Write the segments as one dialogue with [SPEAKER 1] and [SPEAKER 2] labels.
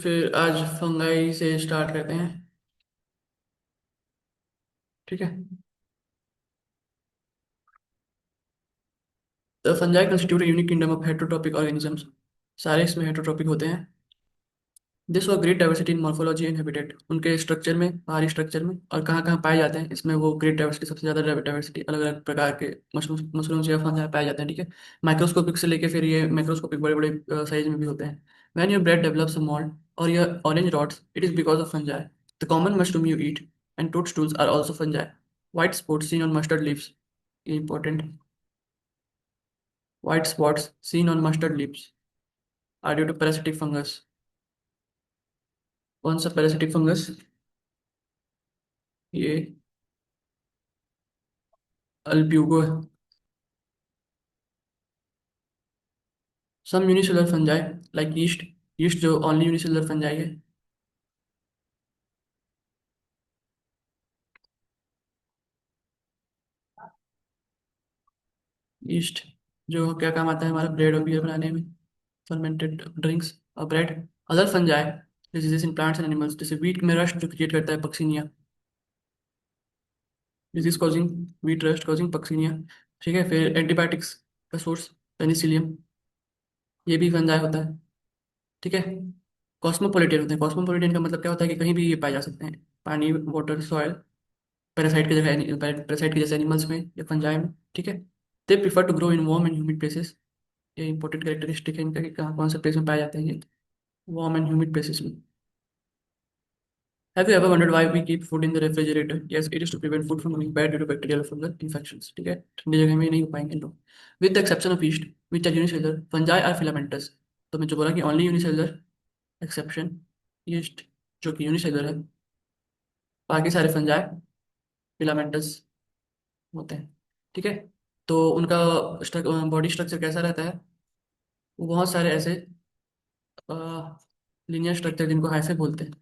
[SPEAKER 1] फिर आज फंगाई से स्टार्ट करते हैं। ठीक है। The fungi constitute unique kingdom of heterotrophic organisms. सारे इसमें हेटरोट्रॉपिक होते हैं। This was great diversity in morphology and habitat, उनके स्ट्रक्चर में, बाहरी स्ट्रक्चर में, और कहाँ कहाँ पाए जाते हैं इसमें वो ग्रेट डाइवर्सिटी, सबसे ज़्यादा डाइवर्सिटी अलग अलग प्रकार के मशरूम्स या फंजाई पाए जाते हैं। ठीक है। माइक्रोस्कोपिक से लेके फिर ये मैक्रोस्कोपिक बड़े बड़े साइज में भी होते हैं। When your bread develops a mould और your orange rots, it is because of fungi. The common mushroom you eat and toads are also fungi. White spots seen on mustard leaves, ये important. White spots seen on mustard leaves are due to parasitic fungus. कौन सा parasitic fungus? ये Albugo है। Some unicellular fungi like yeast जो only unicellular fungi है। yeast जो क्या काम आता है हमारा ब्रेड और बियर बनाने में, फर्मेंटेड ड्रिंक्स और bread. Other fungi diseases in plants and animals, जैसे वीट में रस्ट जो क्रिएट करता है Puccinia, disease causing wheat rust causing Puccinia. ठीक है। फिर एंटीबायोटिक्स का सोर्स पेनिसिलियम, ये भी फंजाई होता है। ठीक है। कॉस्मोपोलिटन होते हैं। कॉस्मोपोलिटन का मतलब क्या होता है कि कहीं भी ये पाए जा सकते हैं, पानी, वाटर, सॉयल, पैरासाइट के जगह, पैरासाइट के जैसे एनिमल्स में या फंजाई में। ठीक है। They prefer to grow in warm and humid places, ये इंपॉर्टेंट कैरेक्टरिस्टिक है इनका कि कहाँ कौन से प्लेस में पाए जाते हैं ये, वार्म एंड ह्यूमिड प्लेसेस में। Have you ever wondered why we keep food in the refrigerator? Yes, it is to prevent food from going bad due to bacterial or fungal infections. ठीक है। ठंडी जगह में नहीं हो पाएंगे लोग। With the exception of yeast which are unicellular, fungi are filamentous. तो मैं जो बोला कि ओनली यूनिसेलुलर एक्सेप्शन ईस्ट, जो कि यूनिसेलुलर है, बाकी सारे फंजाई फिलामेंटस होते हैं। ठीक है। तो उनका बॉडी स्ट्रक्चर कैसा रहता है? वो बहुत सारे ऐसे लीनियर स्ट्रक्चर जिनको हाइफे बोलते हैं,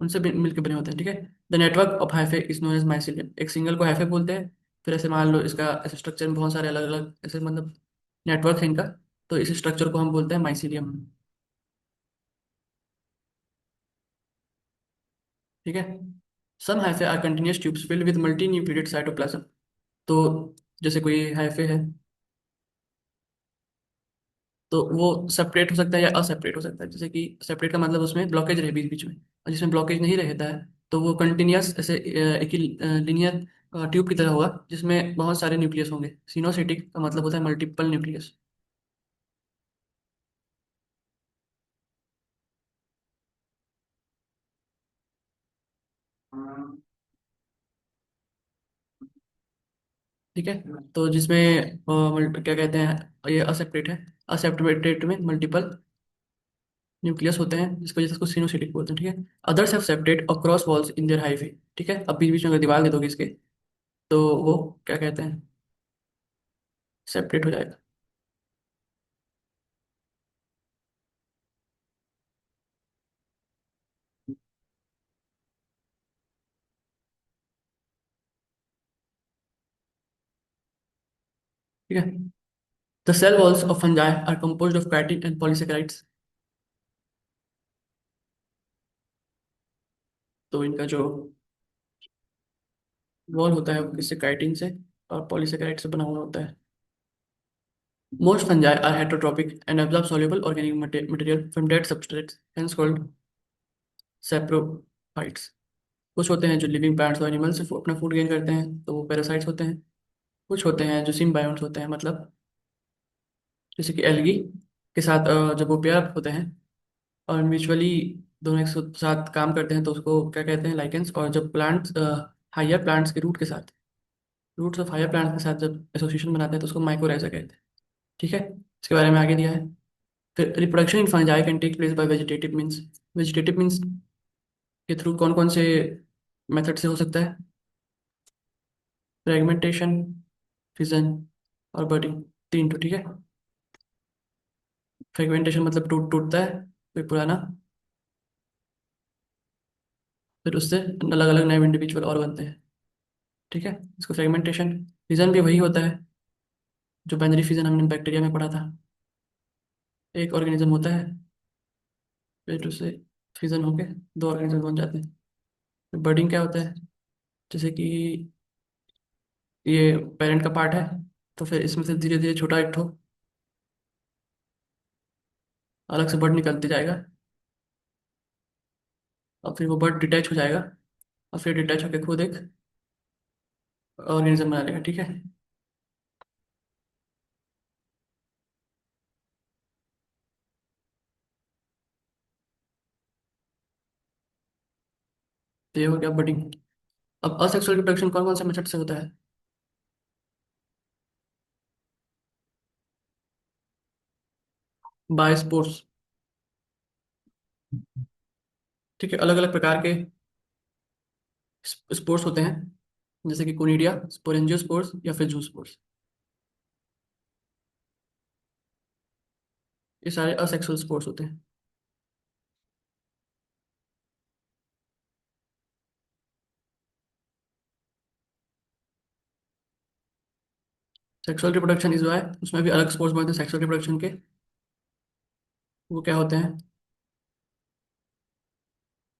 [SPEAKER 1] उनसे मिलकर बने होते हैं। ठीक है। The network of hyphae is known as mycelium, एक सिंगल को हाइफे बोलते हैं। फिर ऐसे मान लो इसका ऐसे स्ट्रक्चर में बहुत सारे अलग अलग ऐसे मतलब नेटवर्क है इनका, तो इस स्ट्रक्चर को हम बोलते हैं माइसीलियम। ठीक है। Some hyphae are continuous tubes filled with multinucleated cytoplasm. तो जैसे कोई हाइफे है तो वो सेपरेट हो सकता है या असेपरेट हो सकता है। जैसे कि सेपरेट का मतलब उसमें ब्लॉकेज रहे बीच बीच में, और जिसमें ब्लॉकेज नहीं रहता है तो वो कंटिन्यूस ऐसे एक ही लीनियर ट्यूब की तरह होगा जिसमें बहुत सारे न्यूक्लियस होंगे। सिनोसिटिक का मतलब होता है मल्टीपल न्यूक्लियस। ठीक है। तो जिसमें क्या कहते हैं, ये असेपरेट है। असेपरेटेड में मल्टीपल न्यूक्लियस होते हैं, जिसकी वजह से उसको सिनोसिटिक बोलते हैं। ठीक है। अदर्स हैव सेपरेट और cross walls in their hyphae. ठीक है। अब बीच बीच में अगर दीवार दे दोगे इसके तो वो क्या कहते हैं, सेपरेट हो जाएगा। ठीक है। The cell walls of fungi are composed of chitin and polysaccharides. तो इनका जो वॉल होता है वो किससे, काइटिन से और पॉलीसेकेराइड से बना हुआ होता है। Most fungi are heterotrophic and absorb soluble organic material from dead substrates, hence called saprophytes। कुछ होते हैं जो लिविंग प्लांट्स और एनिमल्स से अपना फूड गेन करते हैं, तो वो पैरासाइट्स होते हैं। कुछ होते हैं जो सिम्बायोन्ट्स होते हैं, मतलब जैसे कि एल्गी के साथ जब वो पेयर अप होते हैं और म्यूचुअली दोनों एक साथ काम करते हैं तो उसको क्या कहते हैं, लाइकेंस। और जब प्लांट्स हायर प्लांट्स के रूट के साथ, रूट्स ऑफ हायर प्लांट्स के साथ जब एसोसिएशन बनाते हैं तो उसको माइकोराइजा कहते हैं। ठीक है। इसके बारे में आगे दिया है। फिर reproduction in fungi can take place by vegetative means. Vegetative means के थ्रू कौन कौन से मेथड से हो सकता है? फ्रेगमेंटेशन, फिजन और बडिंग, तीन तो। ठीक है। फ्रेगमेंटेशन मतलब टूटता है कोई पुराना, फिर उससे अलग अलग नए इंडिविजुअल और बनते हैं। ठीक है। इसको फ्रेगमेंटेशन। फिजन भी वही होता है जो बाइनरी फिजन हमने बैक्टीरिया में पढ़ा था। एक ऑर्गेनिज्म होता है, फिर उससे फिजन होके दो ऑर्गेनिज्म बन जाते हैं। फिर बर्डिंग क्या होता है, जैसे कि ये पेरेंट का पार्ट है, तो फिर इसमें से धीरे धीरे छोटा एक ठो अलग से बर्ड निकलते जाएगा, और फिर वो बर्ड डिटैच हो जाएगा, और फिर डिटैच होकर खुद एक ऑर्गेनिज्म बना लेगा, ठीक है। तो ये हो गया बर्डिंग। अब असेक्सुअल रिप्रोडक्शन कौन कौन से मेथड से होता है? By spores. ठीक है, अलग अलग प्रकार के स्पोर्स होते हैं, जैसे कि कोनिडिया, स्पोरेंजियोस्पोर्स या फिर जूस्पोर्स। ये सारे असेक्सुअल स्पोर्स होते हैं। सेक्सुअल रिप्रोडक्शन इज वाई, उसमें भी अलग स्पोर्स बनते हैं सेक्सुअल रिप्रोडक्शन के। वो क्या होते हैं?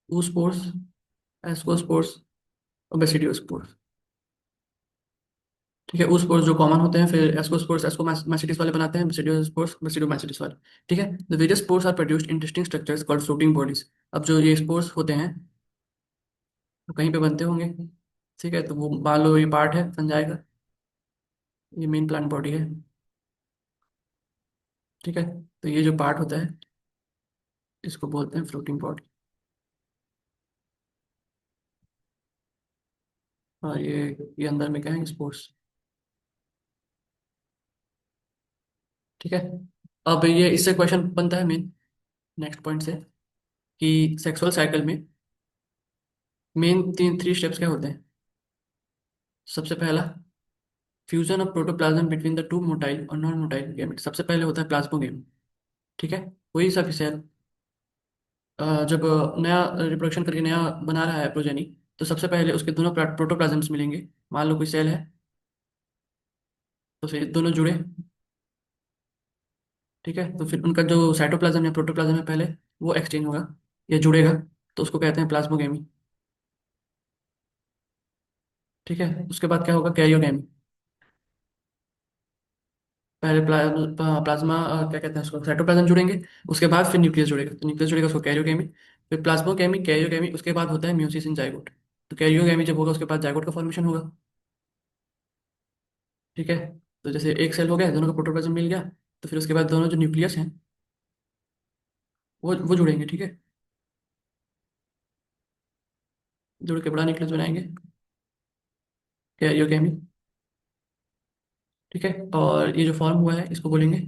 [SPEAKER 1] oospores, ascospores और बेसिडियोस्पोर्स। ठीक है, oospores जो कॉमन होते हैं, फिर एस्कोस्पोर्स एस्कोमाइसिटिस वाले बनाते हैं, बेसिडियोस्पोर्स बेसिडोमाइसिटिस वाले। ठीक है, the various spores are produced in distinct structures called fruiting bodies. अब जो ये स्पोर्स होते हैं वो कहीं पे बनते होंगे। ठीक है, तो वो मान लो ये पार्ट है फंजाई का, ये मेन प्लांट बॉडी है। ठीक है, तो ये जो पार्ट होता है इसको बोलते हैं फ्लोटिंग बॉडी। और ये अंदर में क्या है, स्पोर्स। ठीक है, अब ये इससे क्वेश्चन बनता है मेन नेक्स्ट पॉइंट से, कि सेक्सुअल साइकिल में मेन तीन थ्री स्टेप्स क्या होते हैं? सबसे पहला, fusion of protoplasm between the two motile और नॉन मोटाइल गैमेट। सबसे पहले होता है प्लाज्मोगेम। ठीक है, वही सभी सेल जब नया रिप्रोडक्शन करके नया बना रहा है प्रोजेनी, तो सबसे पहले उसके दोनों प्रोटोप्लाज्म्स मिलेंगे। मान लो कोई सेल है, तो फिर दोनों जुड़े। ठीक है, तो फिर उनका जो साइटोप्लाज्म या प्रोटोप्लाज्म है पहले, वो एक्सचेंज होगा या जुड़ेगा, तो उसको कहते हैं प्लाज्मोगेमी। ठीक है, उसके बाद क्या होगा, कैरियोगेमी। पहले प्लाज्मा क्या कहते हैं उसको, साइटोप्लाज्म जुड़ेंगे, उसके बाद फिर न्यूक्लियस जुड़ेगा, तो न्यूक्लियस जुड़ेगा उसको कैरियोगेमी। फिर प्लाज्मोगेमी, कैरियोगेमी, उसके बाद होता है म्यूसिस इन जाइगोट। तो कैरियोगेमी जब होगा उसके बाद जाइगोट का फॉर्मेशन होगा। ठीक है, तो जैसे एक सेल हो गया, दोनों का प्रोटोप्लाज्म मिल गया, तो फिर उसके बाद दोनों जो न्यूक्लियस हैं वो जुड़ेंगे। ठीक है, जुड़ के बड़ा न्यूक्लियस बनाएंगे, कैरियोगेमी। ठीक है, और ये जो फॉर्म हुआ है इसको बोलेंगे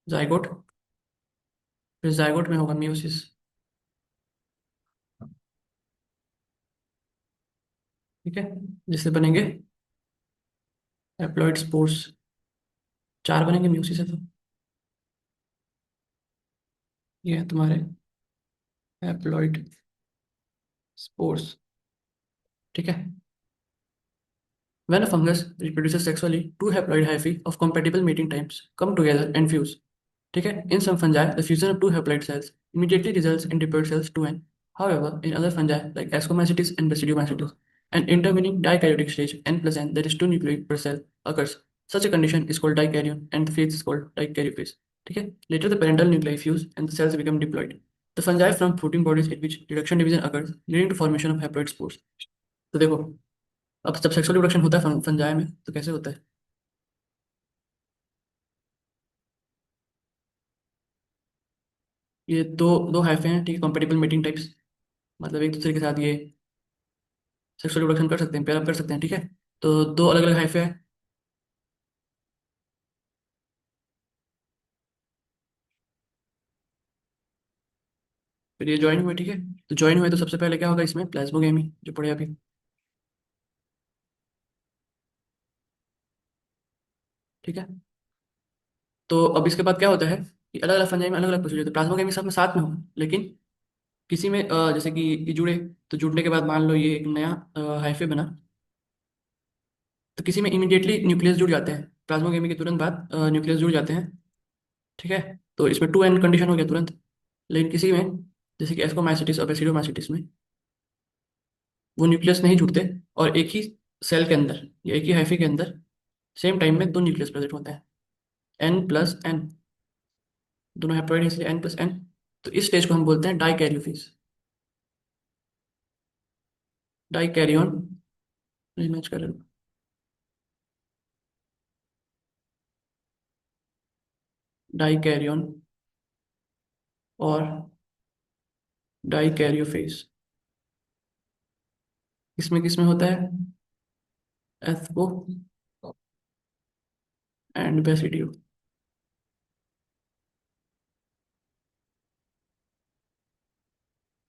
[SPEAKER 1] जाइगोट। फिर जाइगोट में होगा म्यूसिस। ठीक है, जिससे बनेंगे हैप्लॉइड स्पोर्स। चार बनेंगे म्यूसिस है तो। ये है तुम्हारे हैप्लॉइड स्पोर्स। ठीक है, when a fungus reproduces sexually, two haploid hyphae of compatible mating types come together and fuse. ठीक है, in some fungi the fusion of two haploid cells immediately results in diploid cells 2n. However, in other fungi like Ascomycetes and Basidiomycetes, an intervening dikaryotic stage n plus n, that is two nuclei per cell, occurs. Such a condition is called dikaryon and the phase is called dikaryophase. ठीक है, later the parental nuclei fuse and the cells become diploid. The fungi form fruiting bodies in which reduction division occurs, leading to formation of haploid spores. तो देखो, अब जब sexual reproduction होता है fungi में तो कैसे होता है? ये दो दो हाइफे हैं, ठीक है, कॉम्पेटिबल मेटिंग टाइप्स, मतलब एक दूसरे के साथ ये सेक्सुअल रिप्रोडक्शन कर सकते हैं, पेयर अप कर सकते हैं। ठीक है, तो दो अलग अलग हाइफे हैं, फिर ये ज्वाइन हुए। ठीक है, तो ज्वाइन हुए तो सबसे पहले क्या होगा इसमें, प्लाज्मोगेमी जो पढ़े अभी। ठीक है, तो अब इसके बाद क्या होता है कि अलग अलग फंजाई में अलग अलग प्रोसीजर होते हैं। प्लाज्मोगेमी सब में साथ में होगा, लेकिन किसी में जैसे कि ये जुड़े, तो जुड़ने के बाद मान लो ये एक नया हाइफे बना, तो किसी में इमीडिएटली न्यूक्लियस जुड़ जाते हैं, प्लाज्मोगेमी के तुरंत बाद न्यूक्लियस जुड़ जाते हैं। ठीक है, तो इसमें 2n कंडीशन हो गया तुरंत। लेकिन किसी में जैसे कि एस्कोमाइसिटिस और बेसिडोमाइसिटिस में वो न्यूक्लियस नहीं जुड़ते, और एक ही सेल के अंदर या एक ही हाइफी के अंदर सेम टाइम में दो न्यूक्लियस प्रेजेंट होते हैं, N+N। दोनों हैप्लॉइड हैं इसलिए N+N। तो इस स्टेज को हम बोलते हैं डाइकैरियोफेज। डाइकैरियोन मैच कर डाइकैरियोन और डाइकैरियोफेज। किसमें किसमें होता है? Asco and basidio.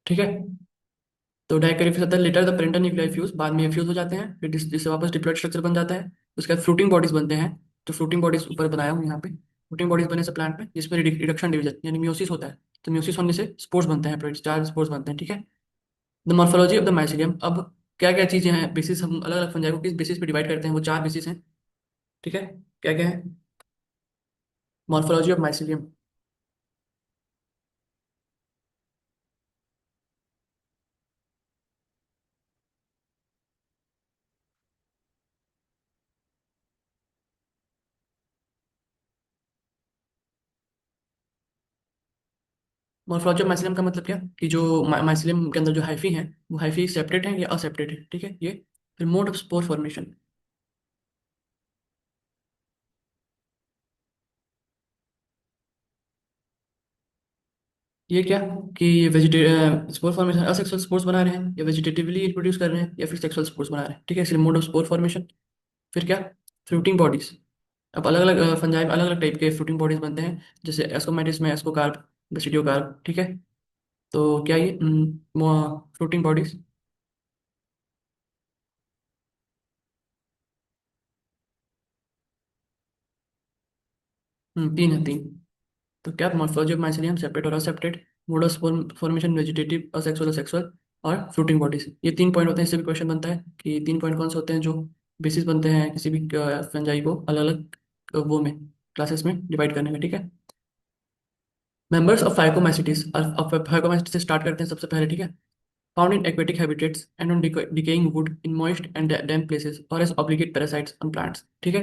[SPEAKER 1] ठीक है। तो डाइकैरियोफेज होता है later the parental nuclei fuse, बाद में ये फ्यूज हो जाते हैं, फिर जिससे वापस डिप्लॉइड स्ट्रक्चर बन जाता है। उसके बाद फ्रूटिंग बॉडीज बनते हैं। तो फ्रूटिंग बॉडीज ऊपर बनाया हूँ यहाँ पे। फ्रूटिंग बॉडीज बने से प्लांट में जिसमें रिडक्शन डिवीजन यानी म्यूसिस होता है। तो म्यूसिस होने से स्पोर्स बनते हैं, चार स्पोर्स बनते हैं। ठीक है। The morphology of the mycelium. अब क्या क्या चीजें हैं, बेसिस हम अलग अलग फंजाई को किस बेसिस पे डिवाइड करते हैं, वो चार बेसिस हैं। ठीक है। क्या क्या है? Morphology of mycelium. Morphology of mycelium का मतलब क्या कि जो माइसीलियम के अंदर जो हाइफी हैं वो हाइफी सेपरेट हैं या असेपरेट है। ठीक है ये। फिर मोड ऑफ स्पोर फॉर्मेशन। ये क्या कि वेजिटे स्पोर फॉर्मेशन असेक्सुअल स्पोर्स बना रहे हैं या वेजिटेटिवली प्रोड्यूस कर रहे हैं या फिर सेक्सुअल स्पोर्स बना रहे हैं। ठीक है, इसलिए मोड ऑफ स्पोर फॉर्मेशन। फिर क्या? Fruiting bodies. अब अलग अलग फंजाई में अलग अलग टाइप के फ्रूटिंग बॉडीज बनते हैं, जैसे एस्कोमेटिस में एस्कोकार्प, बेसिडियोकार्प। ठीक है। तो क्या ये फ्रूटिंग बॉडीज? तीन है, तीन। तो क्या मॉर्फोलॉजी ऑफ माइसीलियम सेपरेट और aseptate, mode of formation vegetative, asexual sexual, और फ्रूटिंग बॉडीज। ये तीन पॉइंट होते हैं। इससे भी क्वेश्चन बनता है कि तीन पॉइंट कौन से होते हैं जो बेसिस बनते हैं किसी भी फंजाई को अलग अलग वो में क्लासेस में डिवाइड करने में। ठीक है। Members of फाइकोमैसिटीज। फाइकोमैसिटीज से स्टार्ट करते हैं सबसे पहले। ठीक है। Found in aquatic habitats and on decaying wood in moist and damp places or as obligate parasites on plants। ठीक है।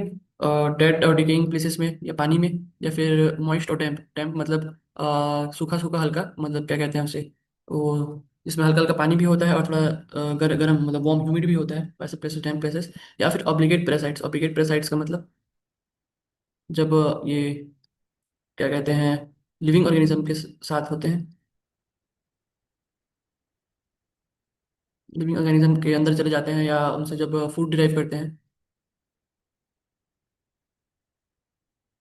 [SPEAKER 1] डेड और डिकेइंग प्लेसेस में या पानी में, या फिर मॉइस्ट और डैम्प। डैम्प मतलब सूखा सूखा हल्का, मतलब क्या कहते हैं उसे, वो जिसमें हल्का हल्का पानी भी होता है और थोड़ा गर्म मतलब वार्म ह्यूमिड भी होता है, वैसे प्लेसेस डैम्प प्लेसेस। या फिर ऑब्लिगेट पैरासाइट्स। ऑब्लिगेट पैरासाइट्स का मतलब जब ये क्या कहते हैं लिविंग ऑर्गेनिज्म के साथ होते हैं, लिविंग ऑर्गेनिज्म के अंदर चले जाते हैं या उनसे जब फूड डिराइव करते हैं।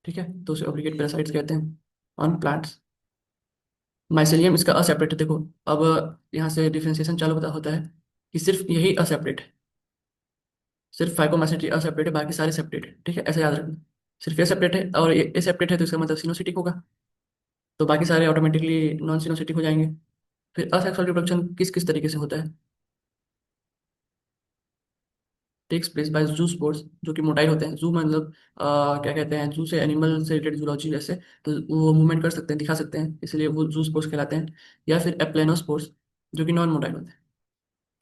[SPEAKER 1] ठीक है, तो उसे ऑब्लिगेट पैरासाइट्स कहते हैं ऑन प्लांट्स। माइसेलियम इसका असेपरेट है। देखो अब यहाँ से डिफरेंशिएशन चालू होता है कि सिर्फ यही असेपरेट है, सिर्फ फाइकोमाइसेटी असेपरेट है, बाकी सारे सेपरेट है। ठीक है, ऐसे याद रखना। सिर्फ ये सेपरेट है और ये सेपरेट है, तो इसका मतलब सिनोसिटिक होगा, तो बाकी सारे ऑटोमेटिकली नॉन सिनोसिटिक हो जाएंगे। फिर असेक्सुअल रिप्रोडक्शन किस किस तरीके से होता है? टेक्स प्लेस बाय जू स्पोर्स, जो कि मोटाइल होते हैं। जू मतलब क्या कहते हैं, जू से एनिमल से रिलेटेड जूलॉजी जैसे, तो वो मूवमेंट कर सकते हैं, दिखा सकते हैं, इसलिए वो जू स्पोर्स कहलाते हैं। या फिर एप्लेनोस्पोर्स, जो कि नॉन मोटाइल होते हैं।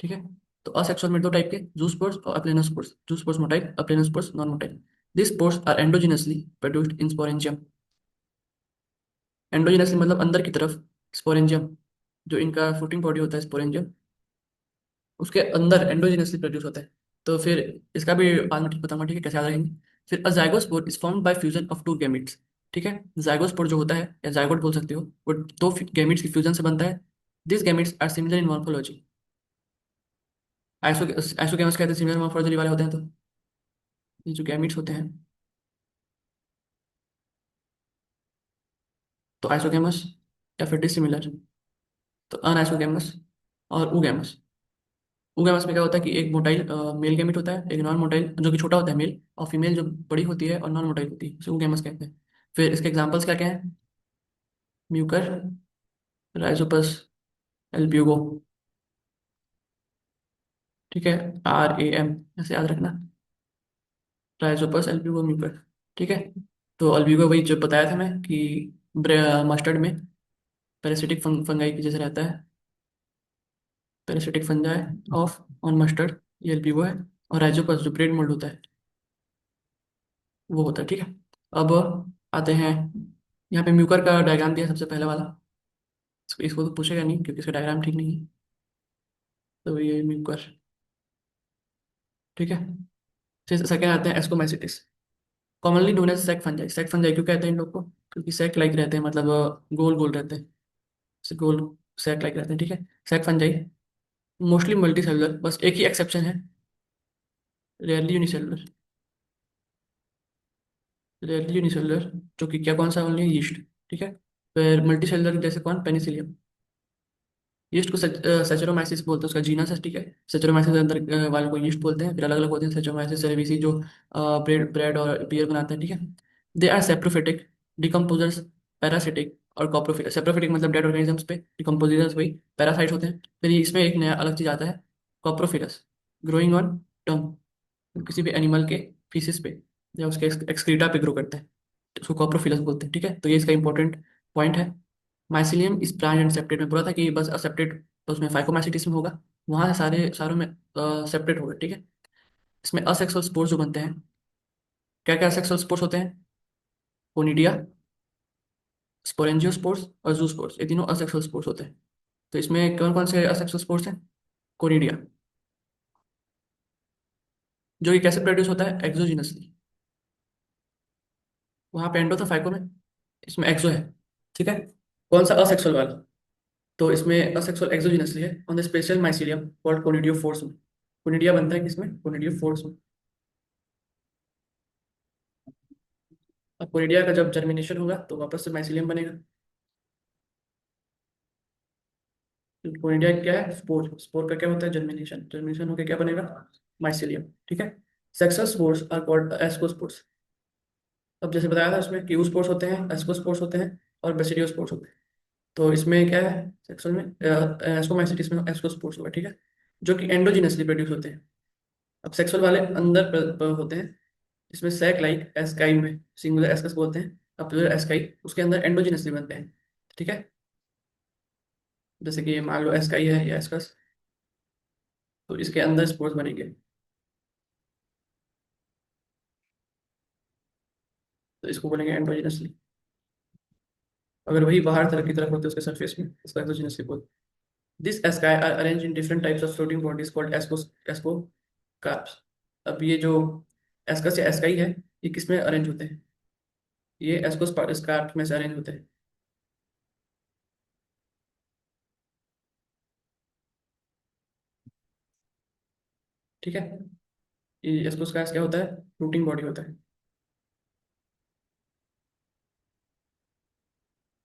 [SPEAKER 1] ठीक है। तो असेक्सुअल में दो टाइप के, जू स्पोर्स और aplanospores. Zoospores motile, aplanospores non motile. This spores are endogenously produced in sporangium. Endogenously मतलब अंदर की तरफ, स्पोरेंजियम जो इनका फ्रूटिंग बॉडी होता है स्पोरेंजियम, उसके अंदर एंडोजिनसली प्रोड्यूस होता है। तो फिर इसका भी बाद में ठीक बताऊंगा। ठीक है, कैसे याद रखेंगे। फिर a zygospore is formed by fusion of two gametes. ठीक है। जाइगोस्पोर जो होता है या जाइगोट बोल सकते हो, वो दो गैमेट्स की फ्यूजन से बनता है। This gametes are similar in morphology. Isogamous कहते हैं सिमिलर मॉर्फोलॉजी वाले होते हैं। तो ये जो गैमेट्स होते हैं, तो आइसोगैमस या फिर डिसिमिलर, तो अनआइसोगैमस और उगैमस। उगैमस में क्या होता है कि एक मोटाइल मेल गैमेट होता है, एक नॉन मोटाइल जो कि छोटा होता है मेल, और फीमेल जो बड़ी होती है और नॉन मोटाइल होती है, उसे उगैमस कहते हैं। फिर इसके एग्जांपल्स क्या क्या हैं? Mucor, Rhizopus, Albugo. ठीक है, RAM ऐसे याद रखना। Rhizopus, Albugo, Mucor. ठीक है। तो एल्ब्यूगो वही जो बताया था मैं कि मस्टर्ड में पैरासिटिक फंगाई की जैसे रहता है, parasitic fungi of on mustard, ELP वो है। और राइजोपस जो ब्रेड मोल्ड होता है वो होता है, ठीक है। अब आते हैं, यहाँ पे म्यूकर का डायग्राम दिया है सबसे पहले वाला। इसको तो पूछेगा नहीं क्योंकि इसका डायग्राम ठीक नहीं है। तो ये म्यूकर, ठीक है। फिर सेकंड आते हैं एस्कोमाइसिटिस, कॉमनली नोन एज सेक फंजाई। सेक फंजाई क्यों कहते हैं इन लोग को? क्योंकि सेक लाइक रहते हैं, मतलब गोल गोल रहते हैं, से गोल सेक लाइक रहते हैं, ठीक है। सेक फंजाई मोस्टली मल्टी सेलुलर, बस एक ही एक्सेप्शन है, रेयरली यूनिसेलुलर, रेयरली यूनिसेलुलर, जो कि क्या कौन सा ओनली यीस्ट, ठीक है। फिर मल्टी सेलुलर जैसे कौन, पेनिसिलियम। यीस्ट को सेचेरोमाइसिस बोलते हैं, उसका जीनस है, ठीक है। सेचेरोमाइसिस अंदर वालों को यीस्ट बोलते हैं। फिर अलग अलग होते हैं, सेचेरोमाइसिस सेरेविसी जो ब्रेड ब्रेड और बियर बनाते हैं, ठीक है। They are saprophytic, decomposers, parasitic और कॉप्रोफिटिक। सेप्रोफिटिक मतलब डेड ऑर्गेनिजम्स पे, डिकम्पोजर्स वही पैरासाइट्स होते हैं। फिर इसमें एक नया अलग चीज आता है, कॉप्रोफिलस, ग्रोइंग ऑन टंग, किसी भी एनिमल के फीसिस पे या उसके एक्सक्रीटा पे ग्रो करते हैं, तो उसको कॉप्रोफिलस बोलते हैं, ठीक है। तो ये इसका इंपॉर्टेंट पॉइंट है। माइसिलियम इस ब्रांच एंड सेप्टेट में पूरा था कि बस सेप्टेट, तो उसमें फाइकोमाइसिटिस में होगा, वहाँ से सारे सारों में सेप्टेट होगा, ठीक है। इसमें असेक्सुअल स्पोर्स जो बनते हैं, क्या क्या असेक्सुअल स्पोर्स होते हैं? कोनिडिया, स्पोरेंजियोस्पोर्स और जूस्पोर्स, ये तीनों असेक्सुअल स्पोर्स होते हैं। तो इसमें कौन कौन से असेक्सुअल स्पोर्स हैं? कोनिडिया, जो कि कैसे प्रोड्यूस होता है? एक्सोजिनसली। वहाँ पे एंडो था फाइको में, इसमें एक्सो है, ठीक है। कौन सा? असेक्सुअल वाला। तो इसमें असेक्सुअल एक्सोजिनसली है on the special mycelium called कोनिडियोफोर्स में। कोनिडिया बनता है किसमें? कोनिडियोफोर्स में। अब कोनिडिया का जब जर्मिनेशन होगा तो वापस से माइसीलियम बनेगा। कोनिडिया क्या है? स्पोर। स्पोर का क्या होता है? जर्मिनेशन। जर्मिनेशन होकर क्या बनेगा? माइसीलियम, ठीक है। Sexual spores are called ascospores. अब जैसे बताया था, इसमें क्यूस्पोर्स होते हैं, एस्कोस्पोर्स होते हैं और बेसिडियोस्पोर्स होते हैं। तो इसमें क्या है? सेक्सुअल में एस्कोमाइसिटिस में एस्कोस्पोर्स होगा, ठीक है, जो कि एंडोजिनसली प्रोड्यूस होते हैं। अब सेक्सुअल वाले अंदर होते हैं, इसमें सैक लाइक एस्काई में, सिंगुलर एस्कस बोलते हैं, अब प्लूरल एस्काई, उसके अंदर एंडोजिनसली बनते हैं, ठीक है। जैसे कि मान लो एस्काई है या एस्कस, तो इसके अंदर स्पोर्स बनेंगे, तो इसको बोलेंगे एंडोजिनसली। अगर वही बाहर तरफ की तरफ होते हैं उसके सरफेस में, इसको एक्सोजिनसली बोलते हैं। This asci are arrange in different types of floating bodies called ascocarps. अब ये जो एस्कस या एस्काई है, ये किस में अरेंज होते हैं? ये एस्कोस कार्प में से अरेंज होते हैं, ठीक है। ये एस्कोस कार्प क्या होता है? फ्लोटिंग बॉडी होता है।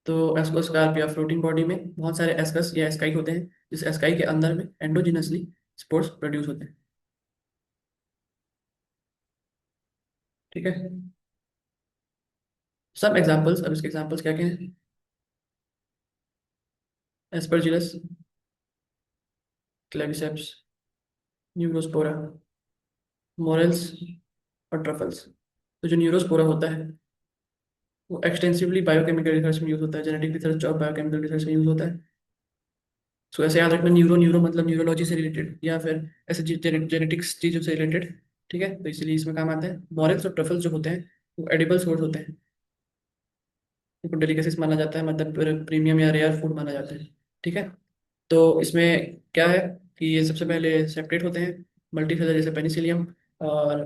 [SPEAKER 1] तो एस्कोस कार्प या फ्लोटिंग बॉडी में बहुत सारे एस्कस या एस्काई होते हैं, जिस एस्काई के अंदर में एंडोजिनसली स्पोर्स प्रोड्यूस होते हैं, ठीक है। सब एग्जांपल्स, अब इसके एग्जांपल्स क्या क्या हैं? एस्परजिलस, क्लेविसेप्स, न्यूरोस्पोरा, मोरेल्स और ट्रफल्स। तो जो न्यूरोस्पोरा होता है वो एक्सटेंसिवली बायोकेमिकल रिसर्च में यूज होता है, जेनेटिक रिसर्च और बायोकेमिकल रिसर्च में यूज होता है। सो ऐसे याद रखना, न्यूरो न्यूरो मतलब न्यूरोलॉजी से रिलेटेड या फिर ऐसे जेनेटिक्स चीजों से रिलेटेड, ठीक है। तो इसलिए इसमें काम आता है। मॉरेल्स और ट्रफल्स जो होते हैं वो एडिबल सोर्स होते हैं, इनको डेलिकेसीज माना जाता है, मतलब प्रीमियम या रेयर फूड माना जाता है, ठीक है। तो इसमें क्या है कि ये सबसे पहले सेपरेट होते हैं, मल्टीसेलर जैसे पेनिसिलियम, और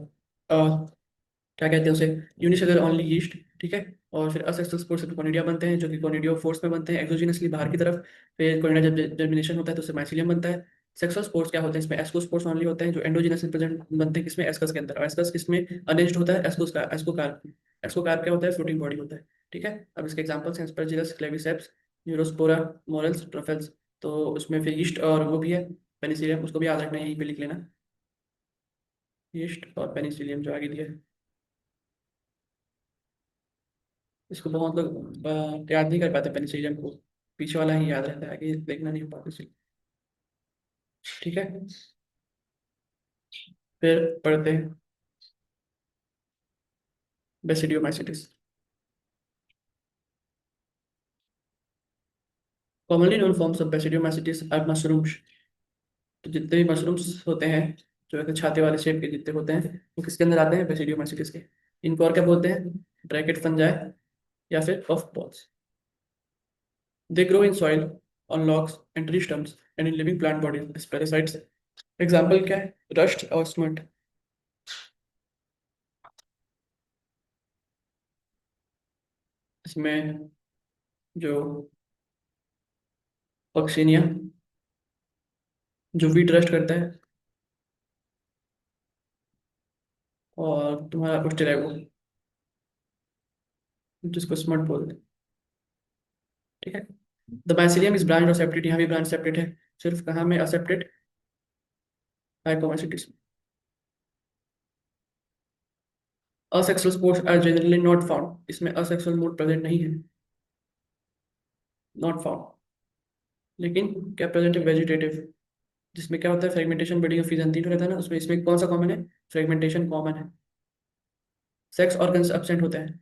[SPEAKER 1] क्या कहते हैं उसे, यूनिसेलर ओनली यीस्ट, ठीक है। और फिर असेक्सुअल स्पोर्स से कोनिडिया बनते हैं, जो कि कोनिडियो फोर्स में बनते हैं एक्सोजिनसली बाहर की तरफ। फिर कोनिडिया जब जर्मिनेशन होता है तो उससे माइसिलियम बनता है। सेक्सुअल स्पोर्स क्या होते हैं? इसमें एस्कोस्पोर्स ओनली होते हैं, जो एंडोजिनसली प्रेजेंट बनते हैं किसमें? एस्कस के अंदर। और एस्कस किसमें अरेंज्ड होता है? एस्कोकार्प। एस्कोकार्प क्या होता है? फ्लोटिंग बॉडी होता है, ठीक है। अब इसके एग्जांपल्स हैं Aspergillus, Claviceps, Neurospora, morals, truffles. तो उसमें फिर यीस्ट और वो भी है, पेनिसिलियम, उसको भी याद रखना है, यहीं पे लिख लेना, यीस्ट और पेनिसिलियम जो आगे दिया है। इसको बहुत लोग याद नहीं कर पाते पेनिसिलियम को, पीछे वाला ही याद रहता है, आगे देखना नहीं हो पाता इसलिए, ठीक है। फिर पढ़ते हैं basidiomycetes. Commonly known forms of basidiomycetes are mushrooms. तो जितने भी मशरूम्स होते हैं, जो ऐसे छाते वाले शेप के जितने होते हैं, वो किसके अंदर आते हैं? बेसिडियोमाइसीट्स के। इनको और क्या बोलते हैं? ब्रैकेट फंजाई या फिर puff balls. They grow in soil, on logs and tree stumps and in living plant bodies as parasites. Example क्या है? रस्ट और स्मट। इसमें जो पक्सिनिया, जो वीट रस्ट करता है, और तुम्हारा उस्टेरागो, जिसको स्मट बोलते हैं। ठीक है। द बाइसिलियम इज ब्रांच और सेपरेट, यहाँ भी ब्रांच सेपरेट है। सिर्फ कहाँ में aseptate? Phycomycetes. Asexual spores are generally not found, इसमें असेक्सुअल मोड प्रेजेंट नहीं है, नॉट फाउंड। लेकिन क्या प्रेजेंट है? वेजिटेटिव, जिसमें क्या होता है? फ्रेगमेंटेशन, बड़ी फिजन तीन रहता है ना, उसमें इसमें कौन सा कॉमन है? फ्रेगमेंटेशन कॉमन है। सेक्स ऑर्गन्स एब्सेंट होते हैं,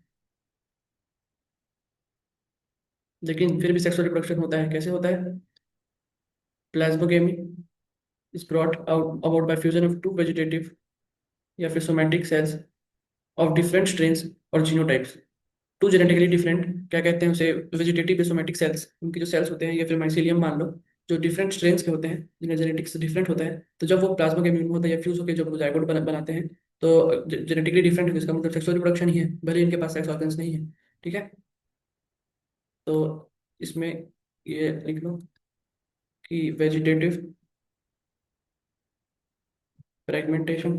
[SPEAKER 1] लेकिन फिर भी सेक्सुअल रिप्रोडक्शन होता है। कैसे होता है? Plasmogamy is brought out about by fusion of two vegetative या फिर somatic cells of different strains और जीनोटाइप्स। टू जेनेटिकली डिफरेंट, क्या कहते हैं उसे? वेजिटेटिव सोमैटिक सेल्स, उनके जो सेल्स होते हैं, या फिर माइसीलियम मान लो, जो डिफरेंट स्ट्रेन्स के होते हैं, जिनका जेनेटिक्स डिफरेंट होता है, तो जब वो प्लाज्मोगेमी होता है या फ्यूज होकर जब वो जाइगोट बनाते हैं, तो जेनेटिकली डिफरेंट है, इसका मतलब सेक्सुअल रिप्रोडक्शन ही है, भले ही इनके पास सेक्स ऑर्गन्स नहीं है। ठीक है। तो इसमें ये लिख लो कि वेजिटेटिव फ्रेगमेंटेशन,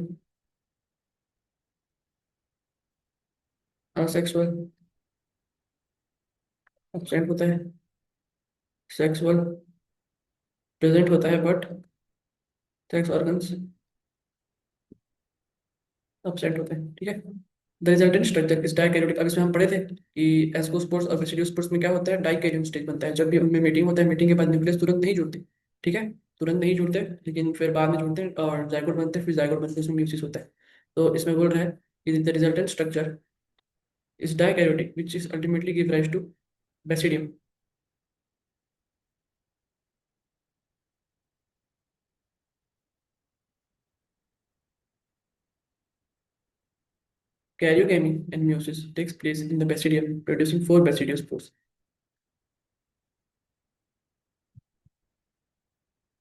[SPEAKER 1] असेक्सुअल एब्सेंट होता है, सेक्सुअल प्रेजेंट होता है बट सेक्स ऑर्गन्स एब्सेंट होते हैं। ठीक है। The resultant structure is dikaryotic. अब इसमें हम पढ़े थे कि एस्कोस्पोर्स और बेसिडियोस्पोर्स में क्या होता है? डाइकैरियोन स्टेज बनता है। जब भी उनमें मीटिंग होता है, मीटिंग के बाद न्यूक्लियस तुरंत नहीं जुड़ते। ठीक है। तुरंत नहीं जुड़ते, लेकिन फिर बाद में जुड़ते हैं और जाइगोट बनते हैं, फिर जाइगोट बनते हैं, उसमें म्यूसिस होता है। तो इसमें बोल रहा है कि the resultant structure is dikaryotic which is ultimately give rise to basidium. Karyogamy and meiosis takes place in the basidium, producing four basidiospores.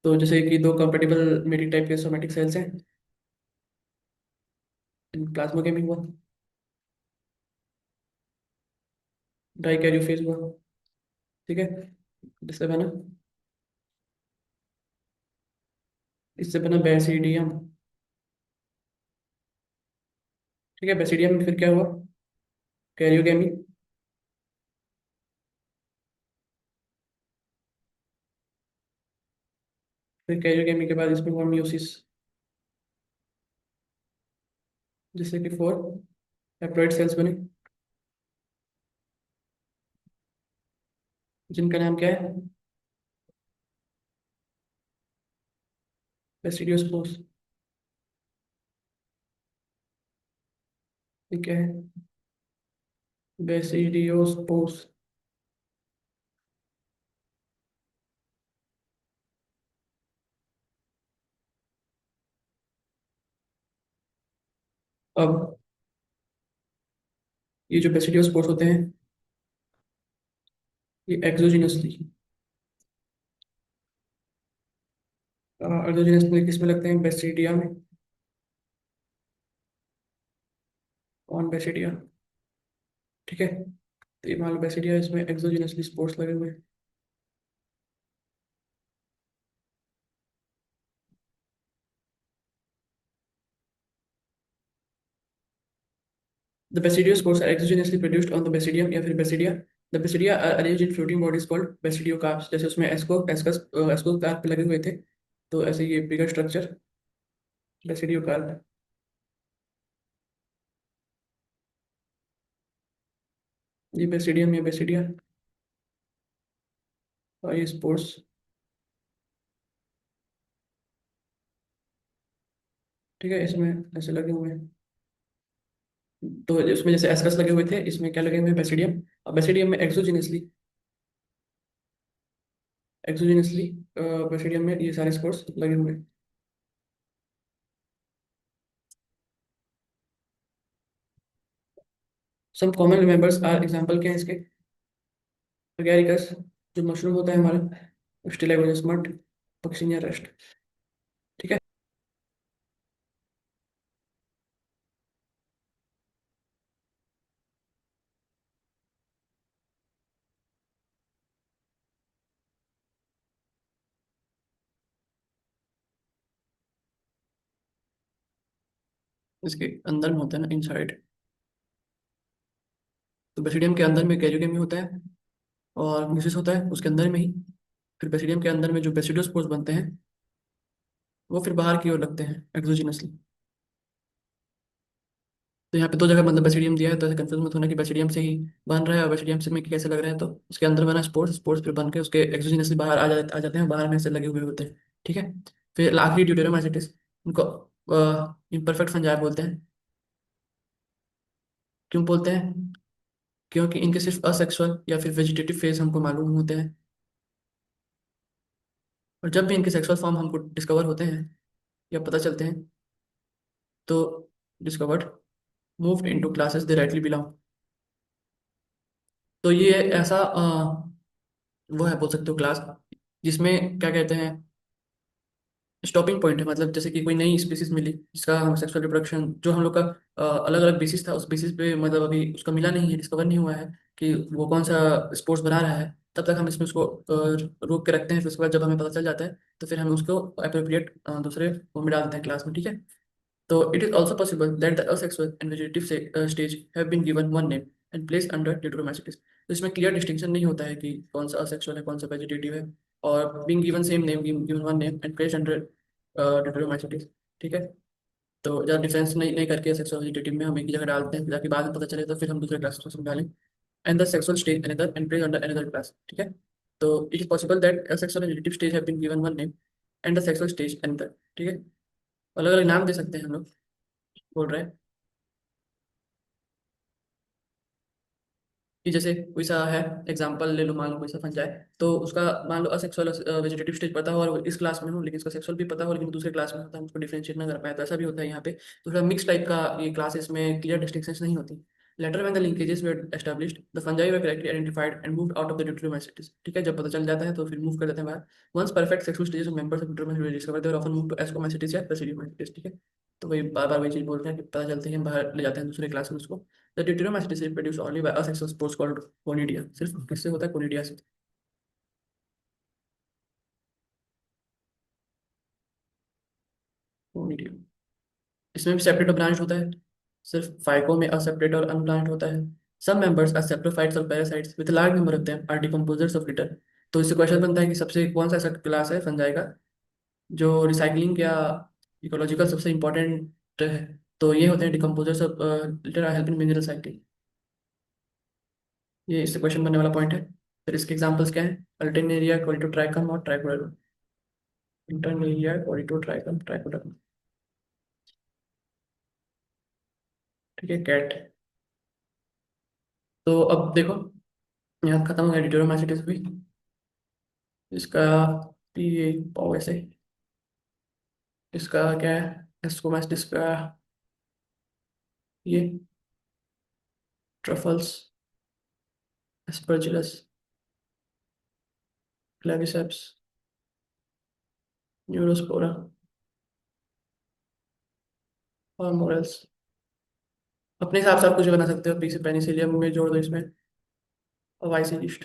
[SPEAKER 1] तो जैसे कि दो कंपेटिबल मेटिक टाइप के सोमेटिक सेल्स हैं, प्लाज्मोगेमी हुआ, डाइकैरियोफेज हुआ। ठीक है। इससे बना, इससे बना बेसिडियम। ठीक है। बेसिडियम में फिर क्या हुआ? कैरियोगेमी। फिर कैरियोगेमी के बाद इसमें हुआ मियोसिस, जिससे कि फोर हैप्लॉइड सेल्स बने, जिनका नाम क्या है? बेसिडियोस्पोर्स। ये क्या है? बेसिडियोस्पोर्स। अब ये जो बेसिडियोस्पोर्स होते हैं, ये एक्सोजिनसली, एक्सोजिनसली किस में लगते हैं? बेसिडिया में। कौन? बेसिडिया। ठीक है। तो ये मान लो बेसिडिया, इसमें एक्सोजिनसली स्पोर्स लगे हुए हैं। The basidiospores are exogenously produced on the basidium या फिर basidia. The basidia are arranged in floating bodies called basidiocarps. जैसे उसमें एस्कोकार्प लगे हुए थे, तो ऐसे ये बिगर स्ट्रक्चर बेसिडियोकार्प। ये बेसिडियम या बेसिडिया, और ये स्पोर्स। ठीक है। इसमें ऐसे लगे हुए हैं। तो इसमें जैसे एस्कस लगे हुए थे, इसमें क्या लगे हुए हैं? बेसिडियम। और बेसिडियम में एक्सोजिनसली एक्सोजेनसली प्रेसिडियम में ये सारे स्पोर्ट्स लगे हुए हैं। Some common members are example क्या है इसके? एगैरिकस, जो मशरूम होता है हमारा, स्टिलाइगोनस मड, पक्सिनिया रस्ट। ठीक है। इसके अंदर में होता है ना, इनसाइड। तो बेसिडियम के अंदर में कैरियोकेमी होता है, और म्यूसिस होता है उसके अंदर में ही। फिर बेसिडियम के अंदर में जो बेसिडोस्पोर्स बनते हैं, वो फिर बाहर की ओर लगते हैं एक्सोजिनसली। तो यहाँ पे दो जगह मतलब बेसिडियम दिया है, तो ऐसे कंफ्यूज मत होना कि बेसिडियम से ही बन रहा है और बेसिडियम से में कैसे लग रहा है। तो उसके अंदर बना स्पोर्स, स्पोर्स फिर बन के उसके एक्सोजिनसली बाहर आ जाते हैं, बाहर में से लगे हुए होते हैं। ठीक है। फिर आखिरी ड्यूटेरोमाइसिटिस, उनको इम्परफेक्ट फंजाई बोलते हैं। क्यों बोलते हैं? क्योंकि इनके सिर्फ असेक्सुअल या फिर वेजिटेटिव फेज हमको मालूम होते हैं, और जब भी इनके सेक्सुअल फॉर्म हमको डिस्कवर होते हैं या पता चलते हैं, तो डिस्कवर्ड मूव्ड इनटू क्लासेस दे राइटली बिलोंग। तो ये ऐसा वो है, बोल सकते हो क्लास, जिसमें क्या कहते हैं, स्टॉपिंग पॉइंट है। मतलब जैसे कि कोई नई स्पीसीज मिली जिसका हम सेक्सुअल रिप्रोडक्शन, जो हम लोग का अलग अलग बेसिस था, उस बेसिस पे मतलब अभी उसका मिला नहीं है, डिस्कवर नहीं हुआ है कि वो कौन सा स्पोर्ट्स बना रहा है। तब तक हम इसमें उसको रोक के रखते हैं। फिर उसके बाद जब हमें पता चल जाता है, तो फिर हम उसको अप्रोप्रिएट दूसरे वो में डाल देते हैं क्लास में। ठीक है। So it is also possible that the asexual and vegetative stage have been given one name and placed under deuteromacetes। तो इसमें क्लियर डिस्टिंक्शन नहीं होता है कि कौन सा असेक्सुअल है, कौन सा वेजिटेटिव है, और being given same name, given one name and placed under deuteromacetes। ठीक है। तो ज़्यादा डिफरेंस नहीं नहीं करके सेक्सुअल वेजिटेटिव में हम एक ही जगह डालते हैं, ताकि बाद में पता चले तो फिर हम दूसरे क्लास को समझा लें। And the sexual stage another and place under another class. ठीक है। तो it is possible that asexual and vegetative stage have been given one name and the sexual stage another। ठीक है। अलग अलग नाम दे सकते हैं हम लोग, बोल रहे हैं कि जैसे कोई सा है, एग्जांपल ले लो, मान लो कोई सा फंजा है, तो उसका मान लो असेक्सुअल वेजिटेटिव स्टेज पता हो और वो इस क्लास में हो, लेकिन उसका सेक्सुअल भी पता हो लेकिन वो दूसरे क्लास में होता है, हम उसको डिफरेंशिएट ना कर पाए। तो ऐसा भी होता है यहाँ पे। तो थोड़ा मिक्स टाइप का ये क्लासेस में क्लियर डिस्टिंक्शंस नहीं होती। Letter when the linkages were established the fungi were correctly identified and moved out of the deuteromycetes. ठीक है। जब पता चल जाता है तो फिर मूव कर देते हैं बाहर। Once perfect sexual stages of members of deuteromycetes discover, they are often move to ascomycetes या प्रेसिडियोमाइसिटीज। ठीक है। तो वही बार बार वही चीज बोलते हैं कि पता चलते ही हम बाहर ले जाते हैं दूसरे क्लास में उसको। The deuteromacetes is produced only by asexual spores called conidia। सिर्फ किससे होता है? कोनिडिया से। कोनिडिया। इसमें भी सेपरेट और ब्रांच होता है। सिर्फ फाइको में असेपरेट और अनब्रांच होता है। सम मेंबर्स आर सेप्रोफाइट्स और parasites with large number of them are decomposers of litter. तो इससे क्वेश्चन बनता है कि सबसे कौन सा ऐसा क्लास है फंजाई का जो रिसाइकलिंग या इकोलॉजिकल सबसे इंपॉर्टेंट है। तो ये होते हैं decomposers of litter are helping mineral cycle. ये इससे क्वेश्चन बनने वाला पॉइंट है। फिर इसके एग्जांपल्स क्या हैं? अल्टरनेरिया, कोलिटोट्राइकम और ट्राइकोडर्मा। Alternaria, Colletotrichum, Trichoderma. ठीक है। कैट। तो अब देखो, यहाँ खत्म हो गया डिटेरोमाइसिटिस भी। इसका ये पाओ ऐसे, इसका क्या है, एस्कोमास्टिस का ये ट्रफल्स, एस्परजिलस, क्लेविसेप्स, न्यूरोस्पोरा और मोरल्स। अपने हिसाब से आप कुछ बना सकते हो, पी से पेनिसिलियम में जोड़ दो इसमें, और वाई से लिस्ट।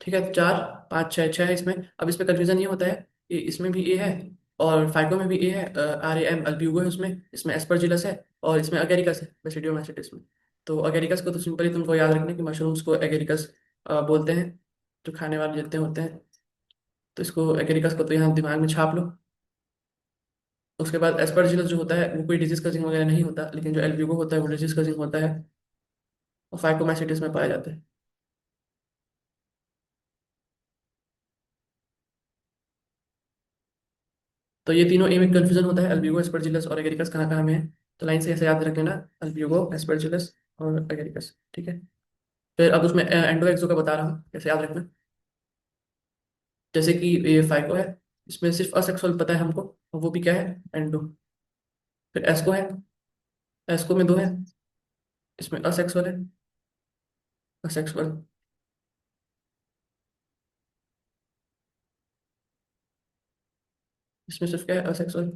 [SPEAKER 1] ठीक है। तो चार, पाँच, छः, छः है इसमें। अब इसमें कंफ्यूजन ये होता है कि इसमें भी ए है और फाइको में भी ए है, आर ए एम अल्ब्यूगो है उसमें, इसमें एस्परजिलस है और इसमें अगेरिकस है बेसिडियोमाइसिटिस में। तो अगेरिकस को तो सिंपली तुमको याद रखना कि मशरूम्स को एगेरिकस बोलते हैं, जो खाने वाले जितने होते हैं। तो इसको एगेरिकस को तो यहाँ दिमाग में छाप लो। उसके बाद एस्परजिलस जो होता है वो कोई डिजीज कजिंग वगैरह नहीं होता, लेकिन जो एल्ब्यूगो होता है वो डिजीज कजिंग होता है और फाइकोमाइसिटिस में पाया जाता है। तो ये तीनों ए में कंफ्यूजन होता है, अल्ब्यूगो, एस्परजिलस और एगेरिकस कहाँ कहाँ में है। तो लाइन से ऐसे याद रख लेना, अल्ब्यूगो, एस्परजिलस और एगेरिकस। ठीक है। फिर अब उसमें एंडो एक्सो का बता रहा हूँ कैसे याद रखना। जैसे कि ये फाइको है, इसमें सिर्फ असेक्सुअल पता है हमको, और वो भी क्या है, एंडो। फिर एस्को है, एस्को में दो है, इसमें असेक्सुअल है, असेक्सुअल। इसमें सिर्फ क्या है, असेक्सुअल।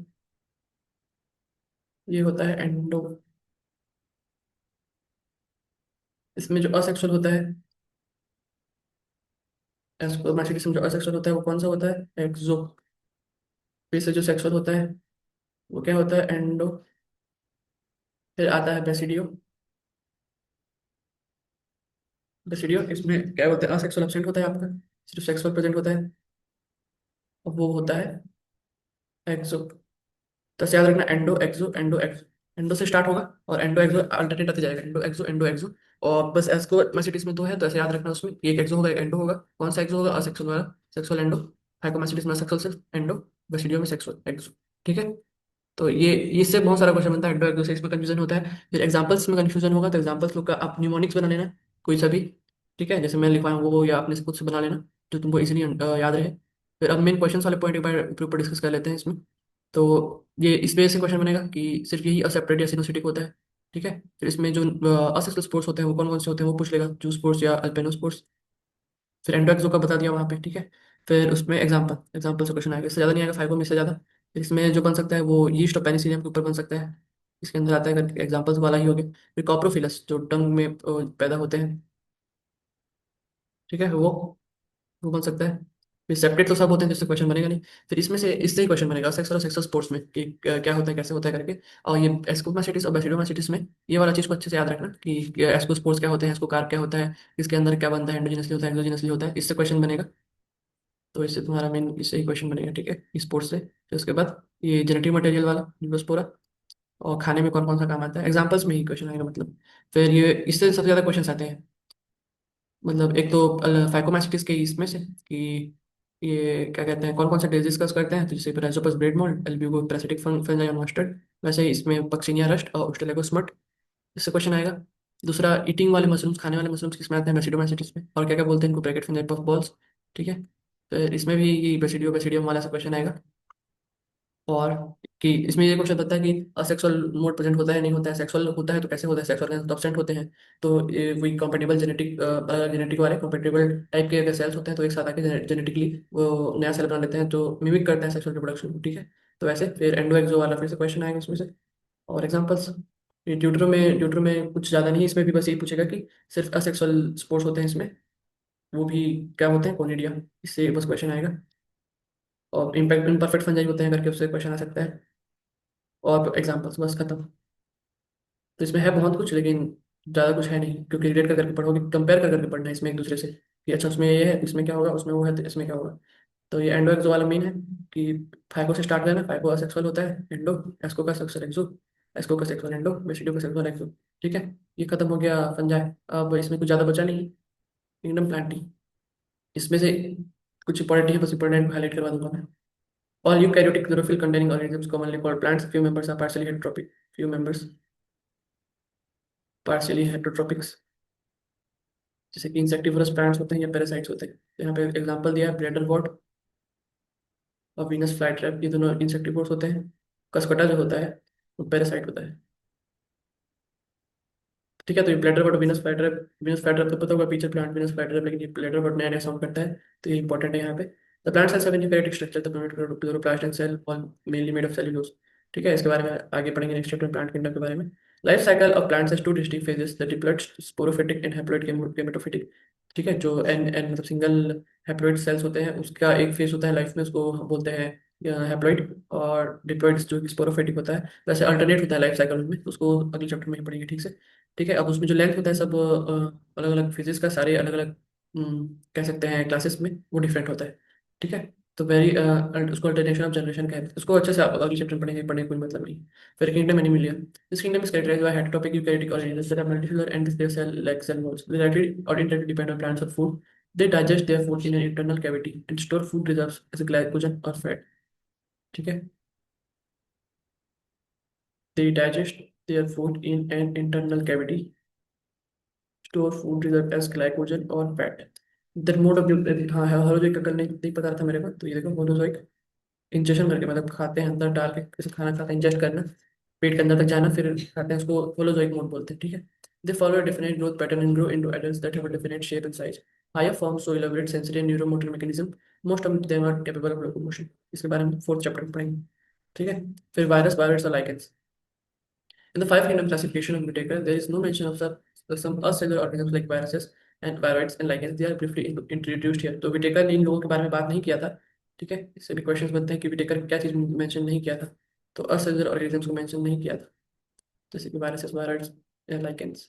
[SPEAKER 1] ये होता है एंडो। इसमें जो असेक्सुअल होता है, एस्को मैसेज में जो असेक्सुअल होता है वो कौन सा होता है, एक्सो। फिर से जो सेक्सुअल होता है वो क्या होता है, एंडो। फिर आता है बेसिडियो। बेसिडियो इसमें क्या होता है, असेक्सुअल एब्सेंट होता है आपका, सिर्फ सेक्सुअल प्रेजेंट होता है, और वो होता है एक्सो। तो ऐसे याद रखना, एंडो एक्सो एंडो एक्सो। एंडो से स्टार्ट होगा और एंडो एक्सो अल्टरनेट आते जाएगा, एंडो एक्सो एंडो एक्सो। और बस एस्को मैसेटिस में दो है, तो ऐसे याद रखना, उसमें एक एक्सो होगा एक एंडो होगा। कौन सा एक्सो होगा, असेक्सुअल वाला, सेक्सुअल एंडो। हाइकोमैसेटिस में सेक्सुअल सिर्फ एंडो, बेसिडियो में सेक्सुअल एक्सो। ठीक है। तो ये इससे बहुत सारा क्वेश्चन बनता है, एंडो एक्सो से इसमें कंफ्यूजन होता है। फिर एग्जांपल्स में कंफ्यूजन होगा, तो एग्जांपल्स लोग का आप न्यूमोनिक्स बना लेना, कोई सा भी। ठीक है, जैसे मैं लिखवाया हूँ वो, या अपने से खुद से बना लेना, जो तुमको इजीली याद रहे। फिर अब मेन क्वेश्चन वाले पॉइंट एक बार ऊपर डिस्कस कर लेते हैं इसमें। तो ये इस वजह से क्वेश्चन बनेगा कि सिर्फ यही असेप्टेड या सिनोसिटिक होता है। ठीक है। फिर इसमें जो असेक्सुअल स्पोर्ट्स होते हैं वो कौन कौन से होते हैं वो पूछ लेगा, जू स्पोर्ट्स या अल्पेनो स्पोर्ट्स। फिर एंडोक्सो का बता दिया वहाँ पे। ठीक है। फिर उसमें एग्जाम्पल एग्जाम्पल से क्वेश्चन आएगा, इससे ज़्यादा नहीं आएगा, फाइव में से ज़्यादा। फिर इसमें जो बन सकता है वो यीस्ट और पेनिसिलियम के ऊपर बन सकता है, इसके अंदर आता है करके एग्जाम्पल्स वाला ही हो गया। फिर कॉप्रोफिलस जो टंग में पैदा होते हैं। ठीक है, वो बन सकता है। फिर सेपरेट तो सब होते हैं, जिससे क्वेश्चन बनेगा नहीं। फिर इसमें से इससे ही क्वेश्चन बनेगा, सेक्स और सेक्सुअल स्पोर्ट्स में, कि क्या होता है कैसे होता है करके। और ये एस्कोमासिटिस और बेसिडोमासिटिस में ये वाला चीज़ को अच्छे से याद रखना, कि एस्को स्पोर्ट्स क्या होते हैं, एस्को कार क्या होता है, इसके अंदर क्या बनता है, एंडोजिनसली होता है एक्सोजिनसली होता है, इससे क्वेश्चन बनेगा। तो इससे तुम्हारा मेन इससे ही क्वेश्चन बनेगा। ठीक है, स्पोर्ट्स से। फिर उसके बाद ये जेनेटिक मटेरियल वाला निम्बोस्पोरा, और खाने में कौन कौन सा काम आता है, एग्जाम्पल्स में ही क्वेश्चन आएगा मतलब। फिर ये इससे सबसे ज़्यादा क्वेश्चन आते हैं, मतलब एक तो फाइकोमैस्टिस के इसमें से, कि ये क्या कहते हैं, कौन कौन सा डिजीज डिस्कस करते हैं, तो जैसे Rhizopus bread mould, Albugo parasitic fungi mustard. वैसे ही इसमें पक्सिनिया रस्ट और ऑस्ट्रेलोगोस्मट, इससे क्वेश्चन आएगा। दूसरा, ईटिंग वाले मशरूम्स, खाने वाले मशरूम्स किसमें आते हैं, बेसिडोमैस्टिस में, और क्या क्या बोलते हैं इनको, ब्रैकेट फिंगर पफ बॉल्स। ठीक है। फिर इसमें भी ये बेसिडियम वाला से क्वेश्न आएगा। और कि इसमें ये क्वेश्चन आता है कि असेक्सुअल मोड प्रेजेंट होता है नहीं होता है, सेक्सुअल होता है तो कैसे होता है, सेक्सुअल तो एब्सेंट होते हैं। तो ये वही कॉम्पेटिबल जेनेटिक जेनेटिक वाले कॉम्पेटिबल टाइप के अगर सेल्स होते हैं तो एक साथ आके जेनेटिकली वो नया सेल बना लेते हैं, जो मिमिक करता है सेक्सुअल रिप्रोडक्शन को। ठीक है। तो वैसे फिर एंडो एक्सो वाला फिर से क्वेश्चन आएगा इसमें से। और एग्जांपल्स, ये ड्यूटरो में कुछ ज़्यादा नहीं है, इसमें भी बस यही पूछेगा कि सिर्फ असेक्सुअल स्पोर्ट्स होते हैं इसमें, वो भी क्या होते हैं, कोनिडिया। इससे बस क्वेश्चन आएगा। और इम्पैक्ट इम्परफेक्ट फंजाई होते हैं करके उससे क्वेश्चन आ सकता है। और एग्जांपल्स बस खत्म। तो इसमें है बहुत कुछ, लेकिन ज़्यादा कुछ है नहीं, क्योंकि रिलेट कर करके पढ़ोगे, कंपेयर कर करके पढ़ना है इसमें एक दूसरे से, कि अच्छा उसमें ये है, इसमें क्या होगा, उसमें वो है, तो इसमें क्या होगा। तो ये एंडो एक्सो वाला मेन है, कि फाइको से स्टार्ट करना, फाइको असेक्सुअल होता है एंडो, एस्को का सेक्सुअल एक्सो, एस्को का सेक्सुअल एंडो, बेसिडो का सेक्सुअल एक्सो। ठीक है। ये खत्म हो गया फंजाई। अब इसमें कुछ ज़्यादा बचा नहीं, किंगडम प्लांटी। इसमें से कुछ इंपॉर्टेंट है, बस इंपॉर्टेंट हाईलाइट करवा दूंगा मैं। All eukaryotic chlorophyll containing organisms commonly called plants, few members are partially heterotrophic, few members partially heterotrophics, जैसे कि इंसेक्टिवरस प्लांट्स होते हैं या पैरासाइट्स होते हैं। तो यहाँ पे एग्जांपल दिया है, ब्लेडर वॉर्ट और वीनस फ्लाई ट्रैप, ये दोनों इंसेक्टिवोर्स होते हैं। कसकटा जो होता है वो पैरासाइट होता है। ठीक है। तो ये ब्लेडर वॉर्ट, वीनस फ्लाई ट्रैप तो पता होगा, पीछे प्लांट वीनस फ्लाई ट्रैप, लेकिन ये ब्लेडर वॉर्ट नया नया साउंड करता है, तो ये इंपॉर्टेंट है यहाँ पे। The plant cells have a eukaryotic structure, the chloroplast and cell wall mainly made of cellulose। ठीक है, इसके बारे में आगे पढ़ेंगे नेक्स्ट चैप्टर में, प्लांट किंगडम के बारे में। Life cycle of plants has two distinct phases, the diploid, sporophytic and haploid gametophytic. ठीक है, जो एन एन मतलब सिंगल हैप्लॉइड सेल्स होते हैं उसका एक फेज होता है लाइफ में, उसको हम बोलते हैं हैप्लॉइड। और डिप्लॉइड जो कि स्पोरोफिटिक होता है, वैसे अल्टरनेट होता है लाइफ साइकिल में, उसको अगले चैप्टर में ही पढ़ेंगे। ठीक से। ठीक है। अब उसमें जो लेंथ होता है सब अलग अलग फिजिक्स का, सारे अलग अलग कह सकते हैं क्लासेस में वो डिफरेंट होता है। ठीक है। तो वेरी उसको अल्टरनेशन ऑफ जनरेशन का है, उसको अच्छे से आप अगले चैप्टर पढ़ेंगे, पढ़ने का कोई मतलब नहीं। फिर kingdom Animalia, this kingdom is characterized by heterotrophic eukaryotic organisms that are multicellular and their cell like cell walls, they directly or indirectly depend on plants for food, they digest their food in an internal cavity and store food reserves as glycogen or fat। ठीक है। they digest their food in an internal cavity, store food reserve as glycogen or fat। That mode of, हाँ holozoic का कल नहीं नहीं पता था मेरे को, तो ये देखो होलोजोइक इंजेक्शन करके, मतलब खाते हैं अंदर डाल के, जैसे खाना खाते हैं इंजेस्ट करना, पेट के अंदर तक जाना फिर खाते हैं, उसको होलोजोइक मोड बोलते हैं, ठीक है। They follow a definite growth pattern and grow into adults that have a definite shape and size. Higher forms show elaborate sensory and neuromotor mechanism. Most of them are capable of locomotion. इसके बारे में fourth chapter में पढ़ेंगे, ठीक है। फिर virus, virus और lichens. In the five kingdom classification of Whittaker, there is no mention of some acellular organisms like viruses and viroids and lichens. They are briefly introduced here. तो Whittaker ने इन लोगों के बारे में बात नहीं किया था, ठीक है। इससे भी क्वेश्चंस बनते हैं कि विटेकर क्या चीज़ मेंशन नहीं किया था, तो असेलुलर ऑर्गेनिजम्स को मेंशन नहीं किया था, जैसे कि viruses, viroids and lichens.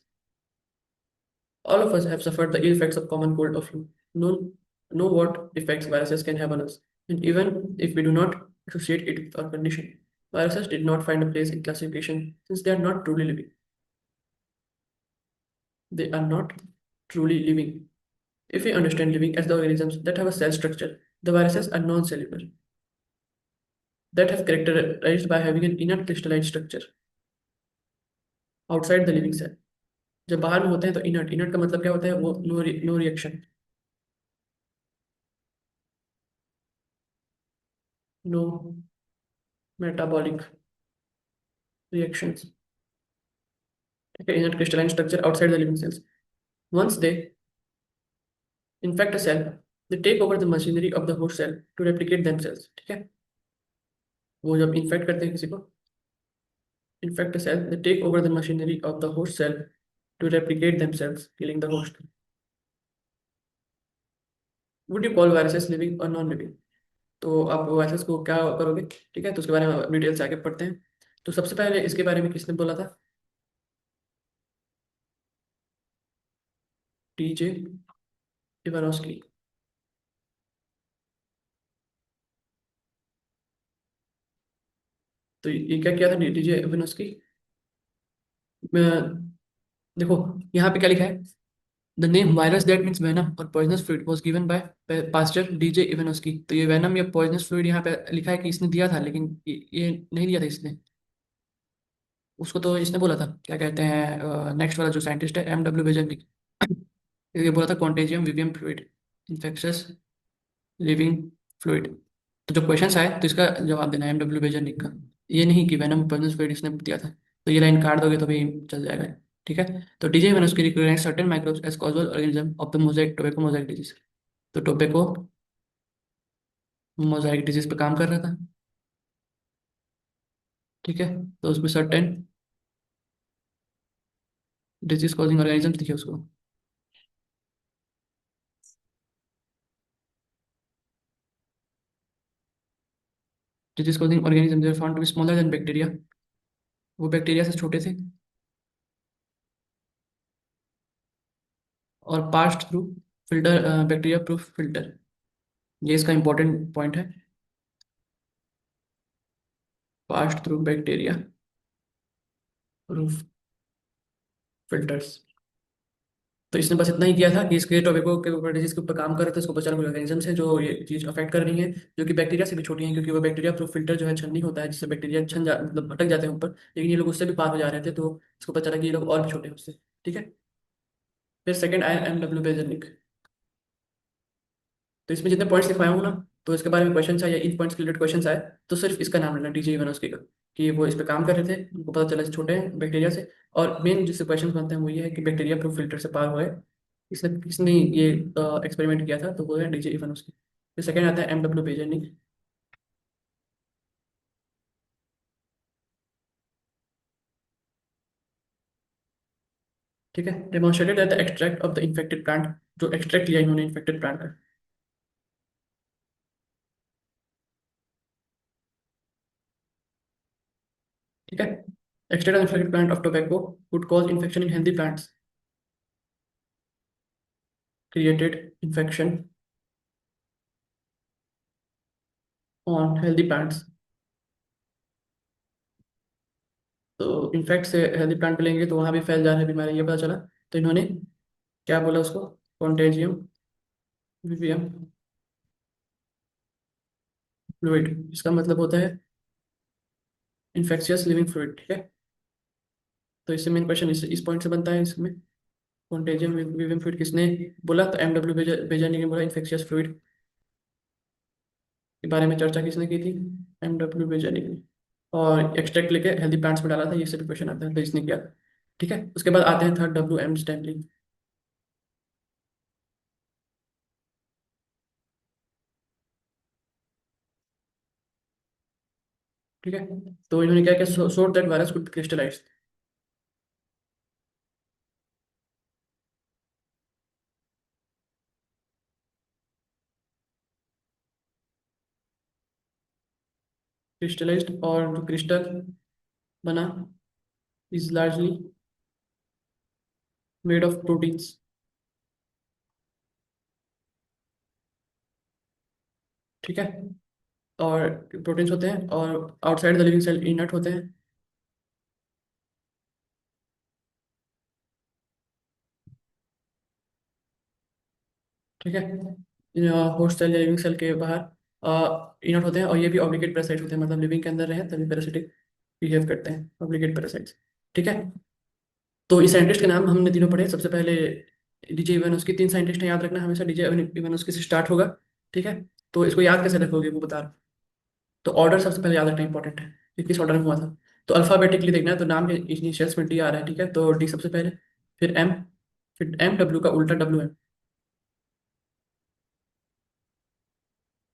[SPEAKER 1] All of us have suffered the ill effects of common cold or flu. Know what effects viruses can have on us, and even if we do not associate it with our condition, viruses did not find a place in classification since they are not truly living. They are not truly living. If we understand living as the organisms that have a cell structure, the viruses are non-cellular, that have characterized by having an inert crystalline structure outside the living cell. जब बाहर में होते हैं तो inert, inert का मतलब क्या होता है, वो no reaction, no metabolic reactions, ठीक है। Inert crystalline structure outside the living cells. Once they infect a cell, they take over the machinery of the host cell to replicate themselves, ठीक है। वो जब इन्फेक्ट करते हैं किसी को, infect a cell, they take over the machinery of the host cell to replicate themselves, killing the host. Would you call viruses living or non-living? तो आप वायरसेस को क्या करोगे, ठीक है, तो उसके बारे में डिटेल से आगे पढ़ते हैं। तो सबसे पहले इसके बारे में किसने बोला था, टीजे इवानोस्की। तो ये क्या किया था टीजे इवानोस्की में, देखो यहाँ पे क्या लिखा है, the name virus that means venom और poisonous fluid was given by Pasteur D J Ivanowsky. तो ये वेनम या पॉइजनस फ्लूइड यहाँ पे लिखा है कि इसने दिया था, लेकिन ये नहीं दिया था इसने, उसको तो इसने बोला था, क्या कहते हैं नेक्स्ट वाला जो साइंटिस्ट है, M W बेजनिक, ये बोला था contagium विवियम fluid, infectious living fluid. तो जो क्वेश्चन आए तो इसका जवाब देना है M W बेजनिक का, ये नहीं कि वेनम पॉइजनस फ्लूइड इसने दिया था। तो ये लाइन काट दोगे तो भी चल जाएगा, ठीक है। तो D J Ivanowsky recognised certain microbes as causal organism of the mosaic tobacco mosaic disease. तो टोबैको मोजाइक डिजीज पे काम कर रहा था, ठीक है। तो उसमें सर्टेन डिजीज कॉजिंग ऑर्गेनिज्म दिखे उसको। Disease causing organism there found to be smaller than bacteria, वो बैक्टीरिया से छोटे थे, और passed through filter, bacteria proof filter, ये इसका इंपॉर्टेंट पॉइंट है, passed through bacteria proof filters. तो इसने बस इतना ही किया था कि इसके टोबैको के ऊपर, डिजीज के ऊपर काम कर रहे थे, इसको पता चला कुछ ऑर्गेनिजम्स है जो ये चीज अफेक्ट कर रही है, जो कि बैक्टीरिया से भी छोटी हैं, क्योंकि वो बैक्टीरिया प्रूफ फिल्टर जो है छन्नी होता है, जिससे बैक्टीरिया मतलब भटक जाते हैं ऊपर, लेकिन ये लोग उससे भी पार हो जा रहे थे, तो इसको पता चला कि ये लोग और भी छोटे हैं उससे, ठीक है। फिर सेकंड आया M W बेजनिक। तो इसमें जितने पॉइंट्स लिखवाया हूँ ना, तो इसके बारे में क्वेश्चन आए या इन पॉइंट्स के रिलेटेड क्वेश्चन आए, तो सिर्फ इसका नाम लेना, डीजे इवानोस्की का, कि वो इस पे काम कर रहे थे, उनको पता चला छोटे हैं बैक्टीरिया से, और मेन जिससे क्वेश्चन बनते हैं वो ये है कि बैक्टीरिया प्रूफ फिल्टर से पार हुए, इसने किसने ये एक्सपेरिमेंट किया था, तो वो है डीजे इवानोस्की। फिर सेकंड आता है M W बेजेनिक, ठीक है। Demonstrated that the extract of the infected plant, जो एक्सट्रैक्ट लिया इन्होंने इन्फेक्टेड प्लांट का, ठीक है। Extract infected plant of tobacco would cause infection in healthy plants, created infection on healthy plants. तो इन्फेक्ट से हेल्दी प्लांट पे लेंगे तो वहां भी फैल जा रही है बीमारी, ये पता चला। तो इन्होंने क्या बोला उसको, कॉन्टेजियम विवियम फ्लूइड, इसका मतलब होता है इन्फेक्शियस लिविंग फ्लूइड, ठीक है। तो इससे मेन क्वेश्चन इस पॉइंट से बनता है इसमें, कॉन्टेजियम विवियम फ्लूइड किसने बोला? तो एम डब्ल्यू बेजानी ने बोला, इन्फेक्शियस फ्लूइड के बारे में चर्चा किसने की थी? एम डब्ल्यू बेजानी ने। और एक्सट्रैक्ट लेके हेल्दी प्लांट्स में डाला था, ये सभी क्वेश्चन आता है, तो इसने किया था। ठीक है, उसके बाद आते हैं थर्ड, W.M. स्टैनली। ठीक है, तो इन्होंने क्या किया, showed that virus could crystallize. Crystallized, और जो क्रिस्टल बना is largely made of proteins. ठीक है, और प्रोटीन्स होते हैं, और outside the living cell inert होते हैं। ठीक है, होस्ट सेल या लिविंग सेल के बाहर इनर्ट होते हैं, और ये भी ऑब्लिगेट पैरासाइट होते हैं, मतलब लिविंग के अंदर रहे तभी पैरासिटिक बिहेव करते हैं, ऑब्लिगेट पैरासाइट्स। ठीक है, तो इस साइंटिस्ट के नाम हमने तीनों पढ़े। सबसे पहले डीजे इवानोस्की, तीन साइंटिस्ट हैं, याद रखना हमेशा, डीजे इवानोस्की से स्टार्ट होगा। ठीक है, तो इसको याद कैसे रखोगे वो बता रहा हूँ। तो ऑर्डर सबसे पहले याद रखना इंपॉर्टेंट है कि किस ऑर्डर में हुआ था। तो अल्फाबेटिकली देखना है, तो नाम के इनिशियल्स में डी आ रहा है। ठीक है, तो डी सबसे पहले, फिर एम, फिर M W का उल्टा WM।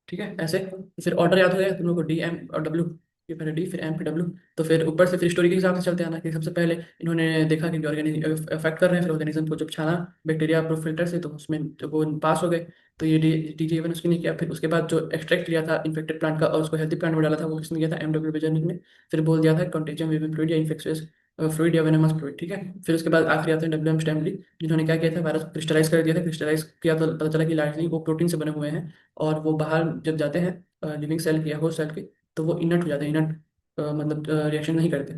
[SPEAKER 1] ठीक है, ऐसे फिर ऑर्डर याद हो गया तुम लोग को, D M और W। ये पहले डी, फिर एम, फिर डब्ल्यू। तो फिर ऊपर से फिर स्टोरी के हिसाब से चलते हैं ना, कि सबसे पहले इन्होंने देखा कि ऑर्गेनिज्म अफेक्ट कर रहे हैं, फिर ऑर्गेनिज्म को जब छाना बैक्टीरिया प्रूफ फिल्टर से, तो उसमें जब वो पास हो गए, तो ये डीजे इवन उसकी ने किया। फिर उसके बाद जो एक्सट्रैक्ट लिया था इन्फेक्टेड प्लांट का और उसको हेल्थी प्लांट में डाला था, वो किसने किया था? M W बेजनिक ने। फिर बोल दिया था कंटेजियम वेविन फ्लूइड या इन्फेक्शियस फ्लूइड या वेनेमस फ्लूइड। ठीक है, फिर उसके बाद आखिरी आते हैं W.M. स्टैनली, जिन्होंने क्या किया था, वायरस को क्रिस्टलाइज कर दिया था। क्रिस्टलाइज किया तो पता चला कि लार्जली वो प्रोटीन से बने हुए हैं, और वो बाहर जब जाते हैं लिविंग सेल के या होस्ट सेल के, तो वो इनर्ट हो जाते हैं। इनर्ट मतलब रिएक्शन नहीं करते।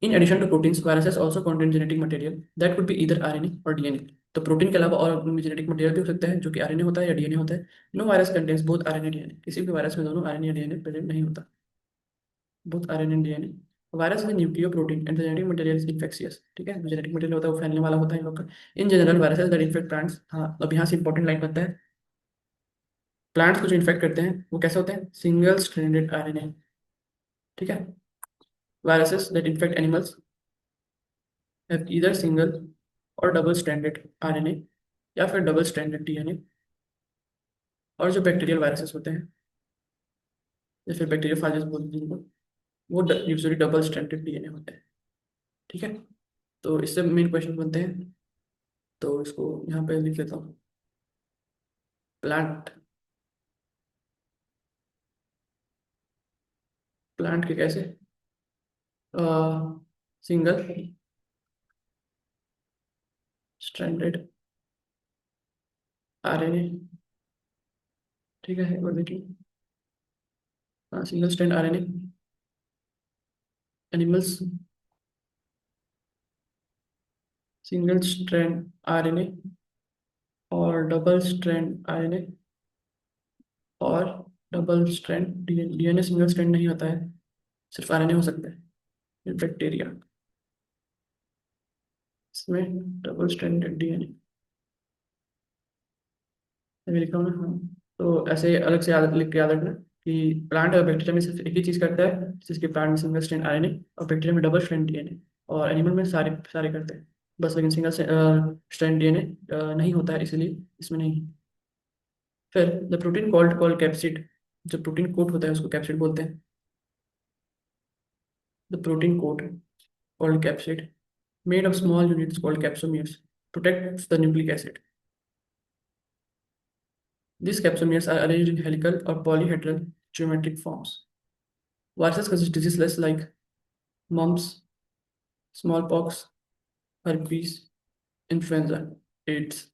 [SPEAKER 1] In addition to proteins, viruses also contain genetic material that could be either RNA और DNA। तो प्रोटीन के अलावा और उनमें जेनेटिक मटेरियल भी हो सकता है, जो कि RNA होता है या DNA होता है। No virus contains both RNA DNA, किसी भी वायरस में दोनों RNA या DNA प्रेजेंट नहीं होता, both RNA and DNA। Virus is nucleo protein and genetic material is infectious. ठीक है, जेनेटिक मटेरियल होता है वो फैलने वाला होता है इन लोग का। In general viruses that infect plants, हाँ अब यहाँ से इंपॉर्टेंट लाइन बनता है, प्लांट्स को जो इन्फेक्ट करते हैं वो कैसे होते हैं? Single stranded RNA। ठीक है, viruses that infect animals have either single और डबल स्ट्रैंडेड RNA या फिर डबल स्ट्रैंडेड DNA। और जो बैक्टीरियल वायरसेस होते हैं या फिर बैक्टीरियोफाजेस बोलते हैं जिनको, वो यूजुअली डबल स्ट्रैंडेड DNA होते हैं। ठीक है, तो इससे मेन क्वेश्चन बनते हैं, तो इसको यहाँ पे लिख लेता हूँ। प्लांट, प्लांट के कैसे सिंगल स्ट्रैंडेड RNA। ठीक है, एक बार देखिए, हाँ single strand RNA animals, single strand RNA और डबल स्ट्रैंड RNA और double strand DNA। Single strand नहीं होता है, सिर्फ RNA हो सकता है। बैक्टीरिया, इसमें डबल स्ट्रैंडेड DNA मैं लिखा हूँ ना, हाँ। तो ऐसे अलग से याद लिख के याद रखना कि प्लांट और बैक्टीरिया में सिर्फ एक ही चीज़ करता है, जिसके प्लांट में सिंगल स्ट्रैंड RNA और बैक्टीरिया में डबल स्ट्रैंड DNA, और एनिमल में सारे सारे करते हैं बस, लेकिन सिंगल स्ट्रैंड DNA नहीं होता है, इसलिए इसमें नहीं। फिर द प्रोटीन कॉल्ड कैप्सिड, जो प्रोटीन कोट होता है उसको कैप्सिड बोलते हैं। The protein coat called capsid made of small units called capsomeres protects the nucleic acid. These capsomeres are arranged in helical or polyhedral geometric forms. Viruses cause diseases like mumps, smallpox, herpes, influenza, AIDS.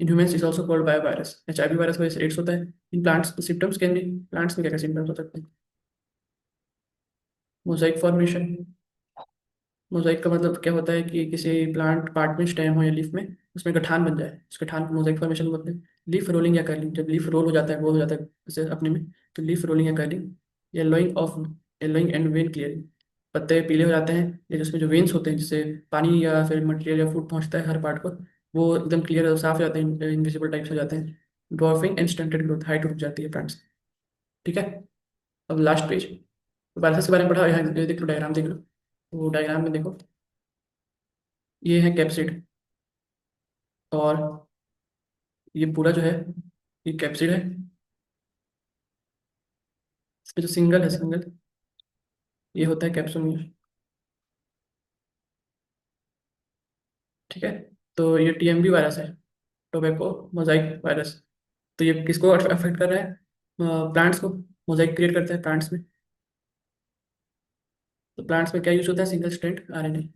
[SPEAKER 1] In humans, is also called biovirus. HIV virus वजह से AIDS होता है। In plants, the symptoms can be, plants में क्या क्या symptoms हो सकते हैं? Mosaic formation, मोजाइक का मतलब क्या होता है कि किसी प्लांट पार्ट में स्टेम हो या लीफ में, उसमें गठान बन जाए, उस गठान को मोजाइक फॉर्मेशन बोलते हैं। लीफ रोलिंग या कर्लिंग, जब लीफ रोल हो जाता है, गोल हो जाता है जैसे अपने में, तो लीफ रोलिंग या curling. Yellowing and when clearing, पत्ते पीले हो जाते हैं, या जिसमें जो वेन्स होते हैं जिससे पानी या फिर मटेरियल या फूड पहुंचता है हर पार्ट को, वो एकदम क्लियर साफ हो जाते हैं, इनविजिबल टाइप्स हो जाते हैं। Dwarfing and stunted growth, height रुक जाती है प्लांट्स। ठीक है। अब लास्ट पेज, वायरसेस के बारे में पढ़ा, यहाँ ये देख लो, डायग्राम देख लो। वो डायग्राम में देखो, ये है कैप्सिड, और ये पूरा जो है, ये कैप्सिड है। इसमें जो सिंगल है, सिंगल, ये होता है कैप्सुल। ठीक है। तो ये टीएमवी वायरस है, टोबैको मोजाइक वायरस। तो ये किसको अफेक्ट कर रहा है? प्लांट्स को। मोजाइक क्रिएट करता है प्लांट्स में। तो प्लांट्स में क्या यूज होता है? Single strand RNA.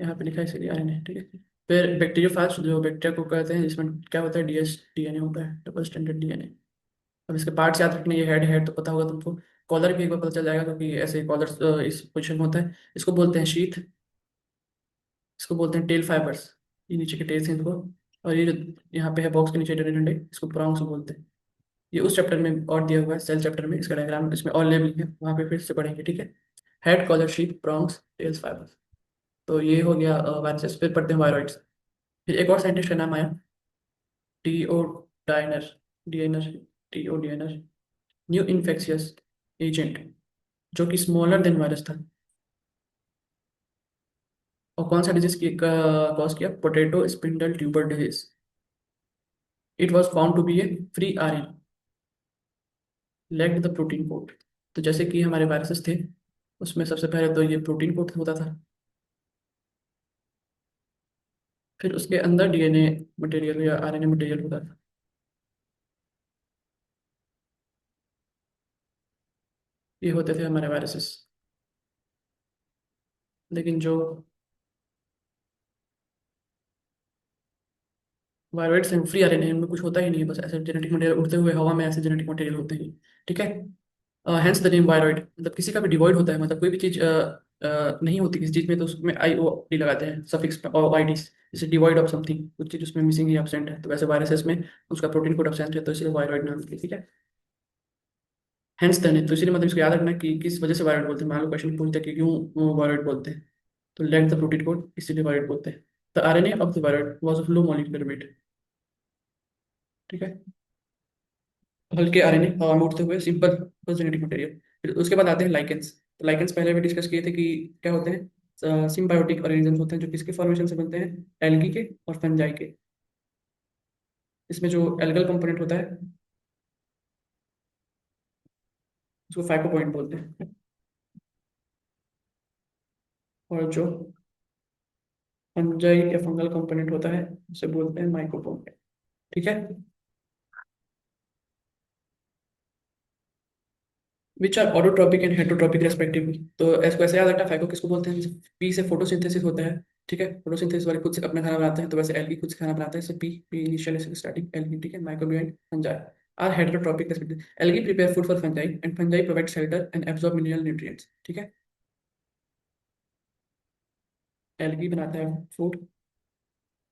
[SPEAKER 1] यहाँ पे लिखा है इसीलिए आरएनए। ठीक है। फिर बैक्टीरियोफाज, जो बैक्टीरिया को कहते हैं, जिसमें क्या होता है, डीएस डीएनए होता है, डबल स्टैंडर्ड डीएनए। अब इसके पार्ट्स याद रखने, ये हेड, हेड तो पता होगा तुमको। कॉलर भी एक बार पता चल जाएगा, क्योंकि ऐसे कॉलर इस पोजिशन में होता है। इसको बोलते हैं शीथ। इसको बोलते हैं टेल फाइबर्स। ये नीचे के टेल्स हैं इनको। और ये जो यहाँ पे है बॉक्स के नीचे डंडे डंडे, इसको प्रोंग्स बोलते हैं। ये उस चैप्टर में और दिया हुआ है, सेल चैप्टर में, इसका डायग्राम इसमें और लेबलिंग है, वहाँ पे फिर से पढ़ेंगे। ठीक है। Head, collar, sheath, prongs, tails, fibres. तो ये हो गया वायरसेस। फिर पढ़ते हैं वायरॉइड्स। फिर एक और साइंटिस्ट का नाम आया, T O Diener, Diener, T O Diener. New infectious agent, जो कि स्मॉलर देन वायरस था। और कौन सा डिजीज की कॉज किया? Potato spindle tuber disease. It was found to be a free R, lacked the protein coat. तो जैसे कि हमारे वायरसेस थे, उसमें सबसे पहले तो ये प्रोटीन कोड होता था। फिर उसके अंदर डीएनए मटेरियल या आरएनए मटेरियल होता था। ये होते थे हमारे वायरसेस। लेकिन जो वायरस हैं, फ्री आरएनए, इनमें कुछ होता ही नहीं है, बस ऐसे जेनेटिक मटेरियल उड़ते हुए हवा में, ऐसे जेनेटिक मटेरियल होते हैं। ठीक है। Hence the name viroid. मतलब किसी का भी डिवॉइड होता है, मतलब कोई भी चीज नहीं होती किसी चीज में, तो उसमें आई ओ डी लगाते हैं, सफिक्स और आई डी। जैसे डिवॉइड ऑफ समथिंग, कुछ चीज उसमें मिसिंग या एब्सेंट है, तो वैसे वायरसेस में उसका प्रोटीन कोड एब्सेंट है, तो इसलिए वायरॉइड नाम है। ठीक है। हैंस द नेम, तो इसलिए मतलब इसको याद रखना कि किस वजह से वायरॉइड बोलते हैं। मान लो क्वेश्चन पूछते हैं कि क्यों वायरॉइड बोलते हैं, तो लेट द प्रोटीन कोड, इसीलिए वायरॉइड बोलते हैं। The RNA of the viroid was of low molecular weight. ठीक है। हल्के आरएनए, हवा में उड़ते हुए, सिंपल जेनेटिक मटेरियल। फिर उसके बाद आते हैं लाइकेंस। तो लाइकेंस पहले भी डिस्कस किए थे कि क्या होते हैं, सिम्बायोटिक ऑर्गेनिजम्स होते हैं, जो किसके फॉर्मेशन से बनते हैं? एल्गी के और फंजाई के। इसमें जो एल्गल कंपोनेंट होता है, उसको फाइकोपॉइंट बोलते हैं। और जो फंजाई या फंगल कंपोनेंट होता है, उसे बोलते हैं माइकोपॉइंट। ठीक है। Which are autotrophic and heterotrophic respectively. तो ऐसे ऐसे याद रखना, फाइको किसको बोलते हैं? पी से फोटोसिंथेसिस होता है। ठीक है। फोटोसिंथेसिस वाले खुद से अपना खाना बनाते हैं, तो वैसे एल्गी खुद से खाना बनाता है, जैसे P, P initial starting algae. ठीक है। Microbial, fungi are heterotrophic respective. Algae prepare food for fungi and fungi provide shelter and absorb mineral nutrients. ठीक है। एल्गी बनाता है फूड,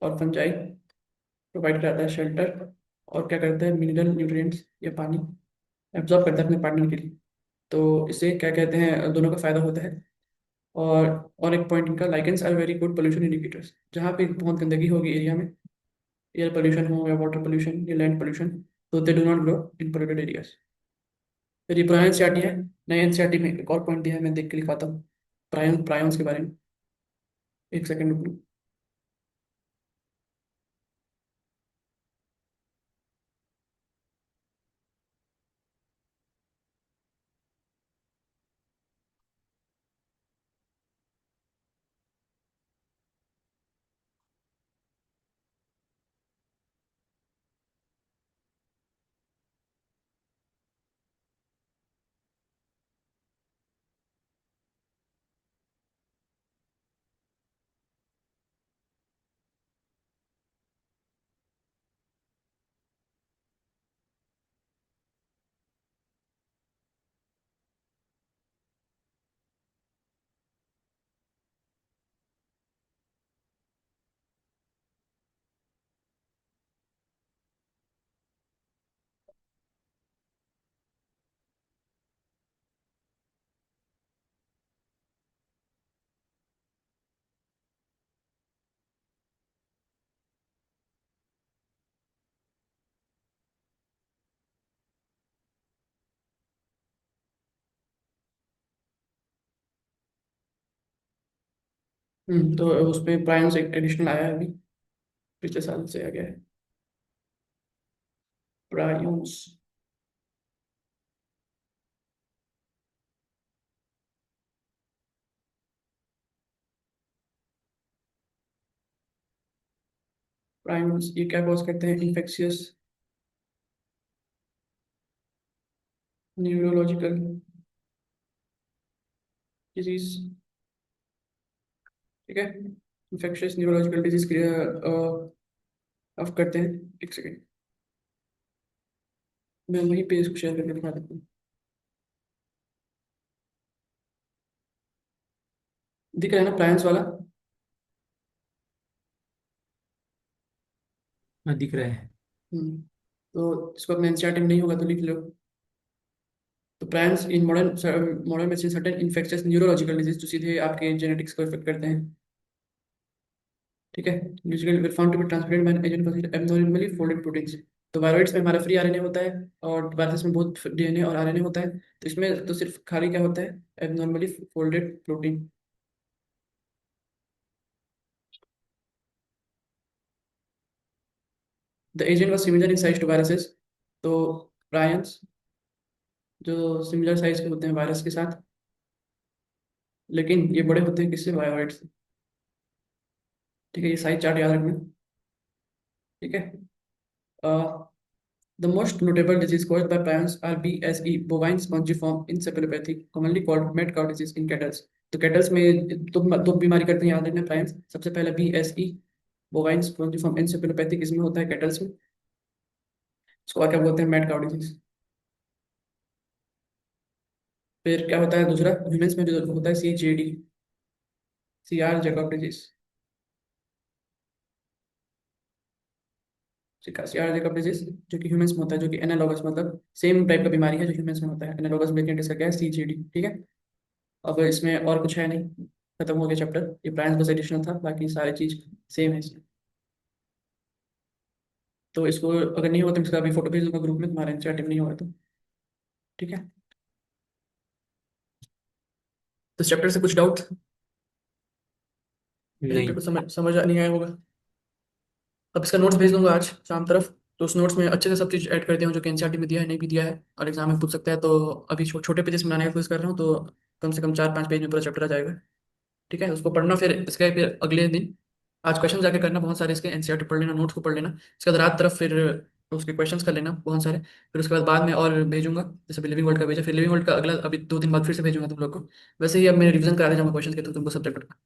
[SPEAKER 1] और फंजाई प्रोवाइड कराता है शेल्टर, और क्या करता है? मिनरल न्यूट्रिएंट्स या पानी एब्जॉर्ब करता है अपने पार्टनर के लिए। तो इससे क्या कहते हैं, दोनों का फायदा होता है। और एक पॉइंट इनका, lichens are very good pollution indicators. जहाँ पे बहुत गंदगी होगी एरिया में, एयर पोल्यूशन हो या वाटर पोल्यूशन या लैंड पोल्यूशन, तो they do not grow in polluted areas. फिर ये पुराना एनसीईआरटी है। नए एनसीईआरटी में एक और पॉइंट दिया है, मैं देख के लिखवाता हूँ। प्रायॉन्स के बारे में। एक सेकंड। तो उसमें प्राइम्स एक एडिशनल आया है अभी, पिछले साल से आ गया है प्राइम्स। प्राइम्स ये क्या कॉज करते हैं? Infectious neurological disease. ठीक है, इन्फेक्शियस न्यूरोलॉजिकल डिजीज ऑफ करते हैं। एक सेकेंड, मैं वहीं पे इसको शेयर करके दिखा देता हूँ। दिख रहा है ना प्राइम्स वाला?
[SPEAKER 2] हाँ, दिख रहा है।
[SPEAKER 1] हम्म तो इसको अपने एनसीईआरटी में नहीं होगा तो लिख लो। तो primes in modern modern medicine certain infectious neurological disease जो सीधे आपके जेनेटिक्स को इफेक्ट करते हैं। ठीक है, nuclear will found to be transmitted by agent constitute abnormally folded proteins. तो वायरॉइड्स में हमारा फ्री आरएनए होता है, और वायरस में बहुत डीएनए और आरएनए होता है। तो इसमें तो सिर्फ खाली क्या होता है? Abnormally folded protein. The agent was similar in size to viruses. तो प्रायंस जो सिमिलर साइज के होते हैं वायरस के साथ, लेकिन ये बड़े होते हैं किससे? वायरॉइड्स से। ठीक है, ये साइज चार्ट याद रखना। ठीक है, the most notable disease caused by prions are BSE, bovine spongiform encephalopathy, commonly called mad cow disease in cattle। तो कैटल्स में दो बीमारी करते हैं, याद रखना प्रायंस। सबसे पहले BSE, बोवाइन स्पॉन्जिफॉर्म एनसेफेलोपैथी, इसमें होता है कैटल्स में। इसको और क्या बोलते हैं? Mad cow disease. फिर क्या होता है दूसरा ह्यूमंस में जो होता है? CJD, CR Jacob disease. CR Jacob disease जो कि ह्यूमंस में होता है, जो कि एनालॉगस मतलब सेम टाइप का बीमारी है जो ह्यूमंस में होता है। एनालॉगस वेरिएंट इसका क्या है? CJD। ठीक है, अब इसमें और कुछ है नहीं, खत्म हो गया चैप्टर। ये प्राइस बस एडिशनल था, बाकी सारी चीज सेम है इसमें। तो इसको अगर नहीं होगा तो इसका अभी फोटो भेज दूंगा ग्रुप में, तुम्हारा इंस्टा नहीं होगा तो। ठीक है, तो इस चैप्टर से कुछ डाउट? यहीं पे
[SPEAKER 2] नहीं।
[SPEAKER 1] कुछ समझ नहीं आया होगा। अब इसका नोट्स भेज दूंगा आज शाम तरफ। तो उस नोट्स में अच्छे से सब चीज़ ऐड कर दिया हूँ जो कि एनसीईआरटी में दिया है, नहीं भी दिया है, और एग्जाम में पूछ सकता है। तो अभी छोटे पेजेस में बनाने की कोशिश कर रहा हूँ, तो कम से कम 4-5 पेज में पूरा चैप्टर आ जाएगा। ठीक है, उसको पढ़ना। फिर इसके फिर अगले दिन आज क्वेश्चन जाके करना बहुत सारे इसके, एनसीईआरटी पढ़ लेना, नोट्स को पढ़ लेना। इसके बाद रात तरफ फिर उसके क्वेश्चंस कर लेना बहुत सारे। फिर उसके बाद में और भेजूंगा, जैसे अभी लिविंग वर्ल्ड का भेजा, फिर लिविंग वर्ल्ड का अगला अभी 2 दिन बाद फिर से भेजूंगा तुम लोग को। वैसे ही अब मैं रिवीजन करा दे जाऊंगा क्वेश्चन के थ्रू तुमको सब्जेक्ट का।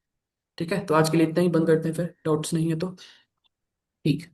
[SPEAKER 1] ठीक है, तो आज के लिए इतना ही, बंद करते हैं फिर, डाउट्स नहीं है तो। ठीक है।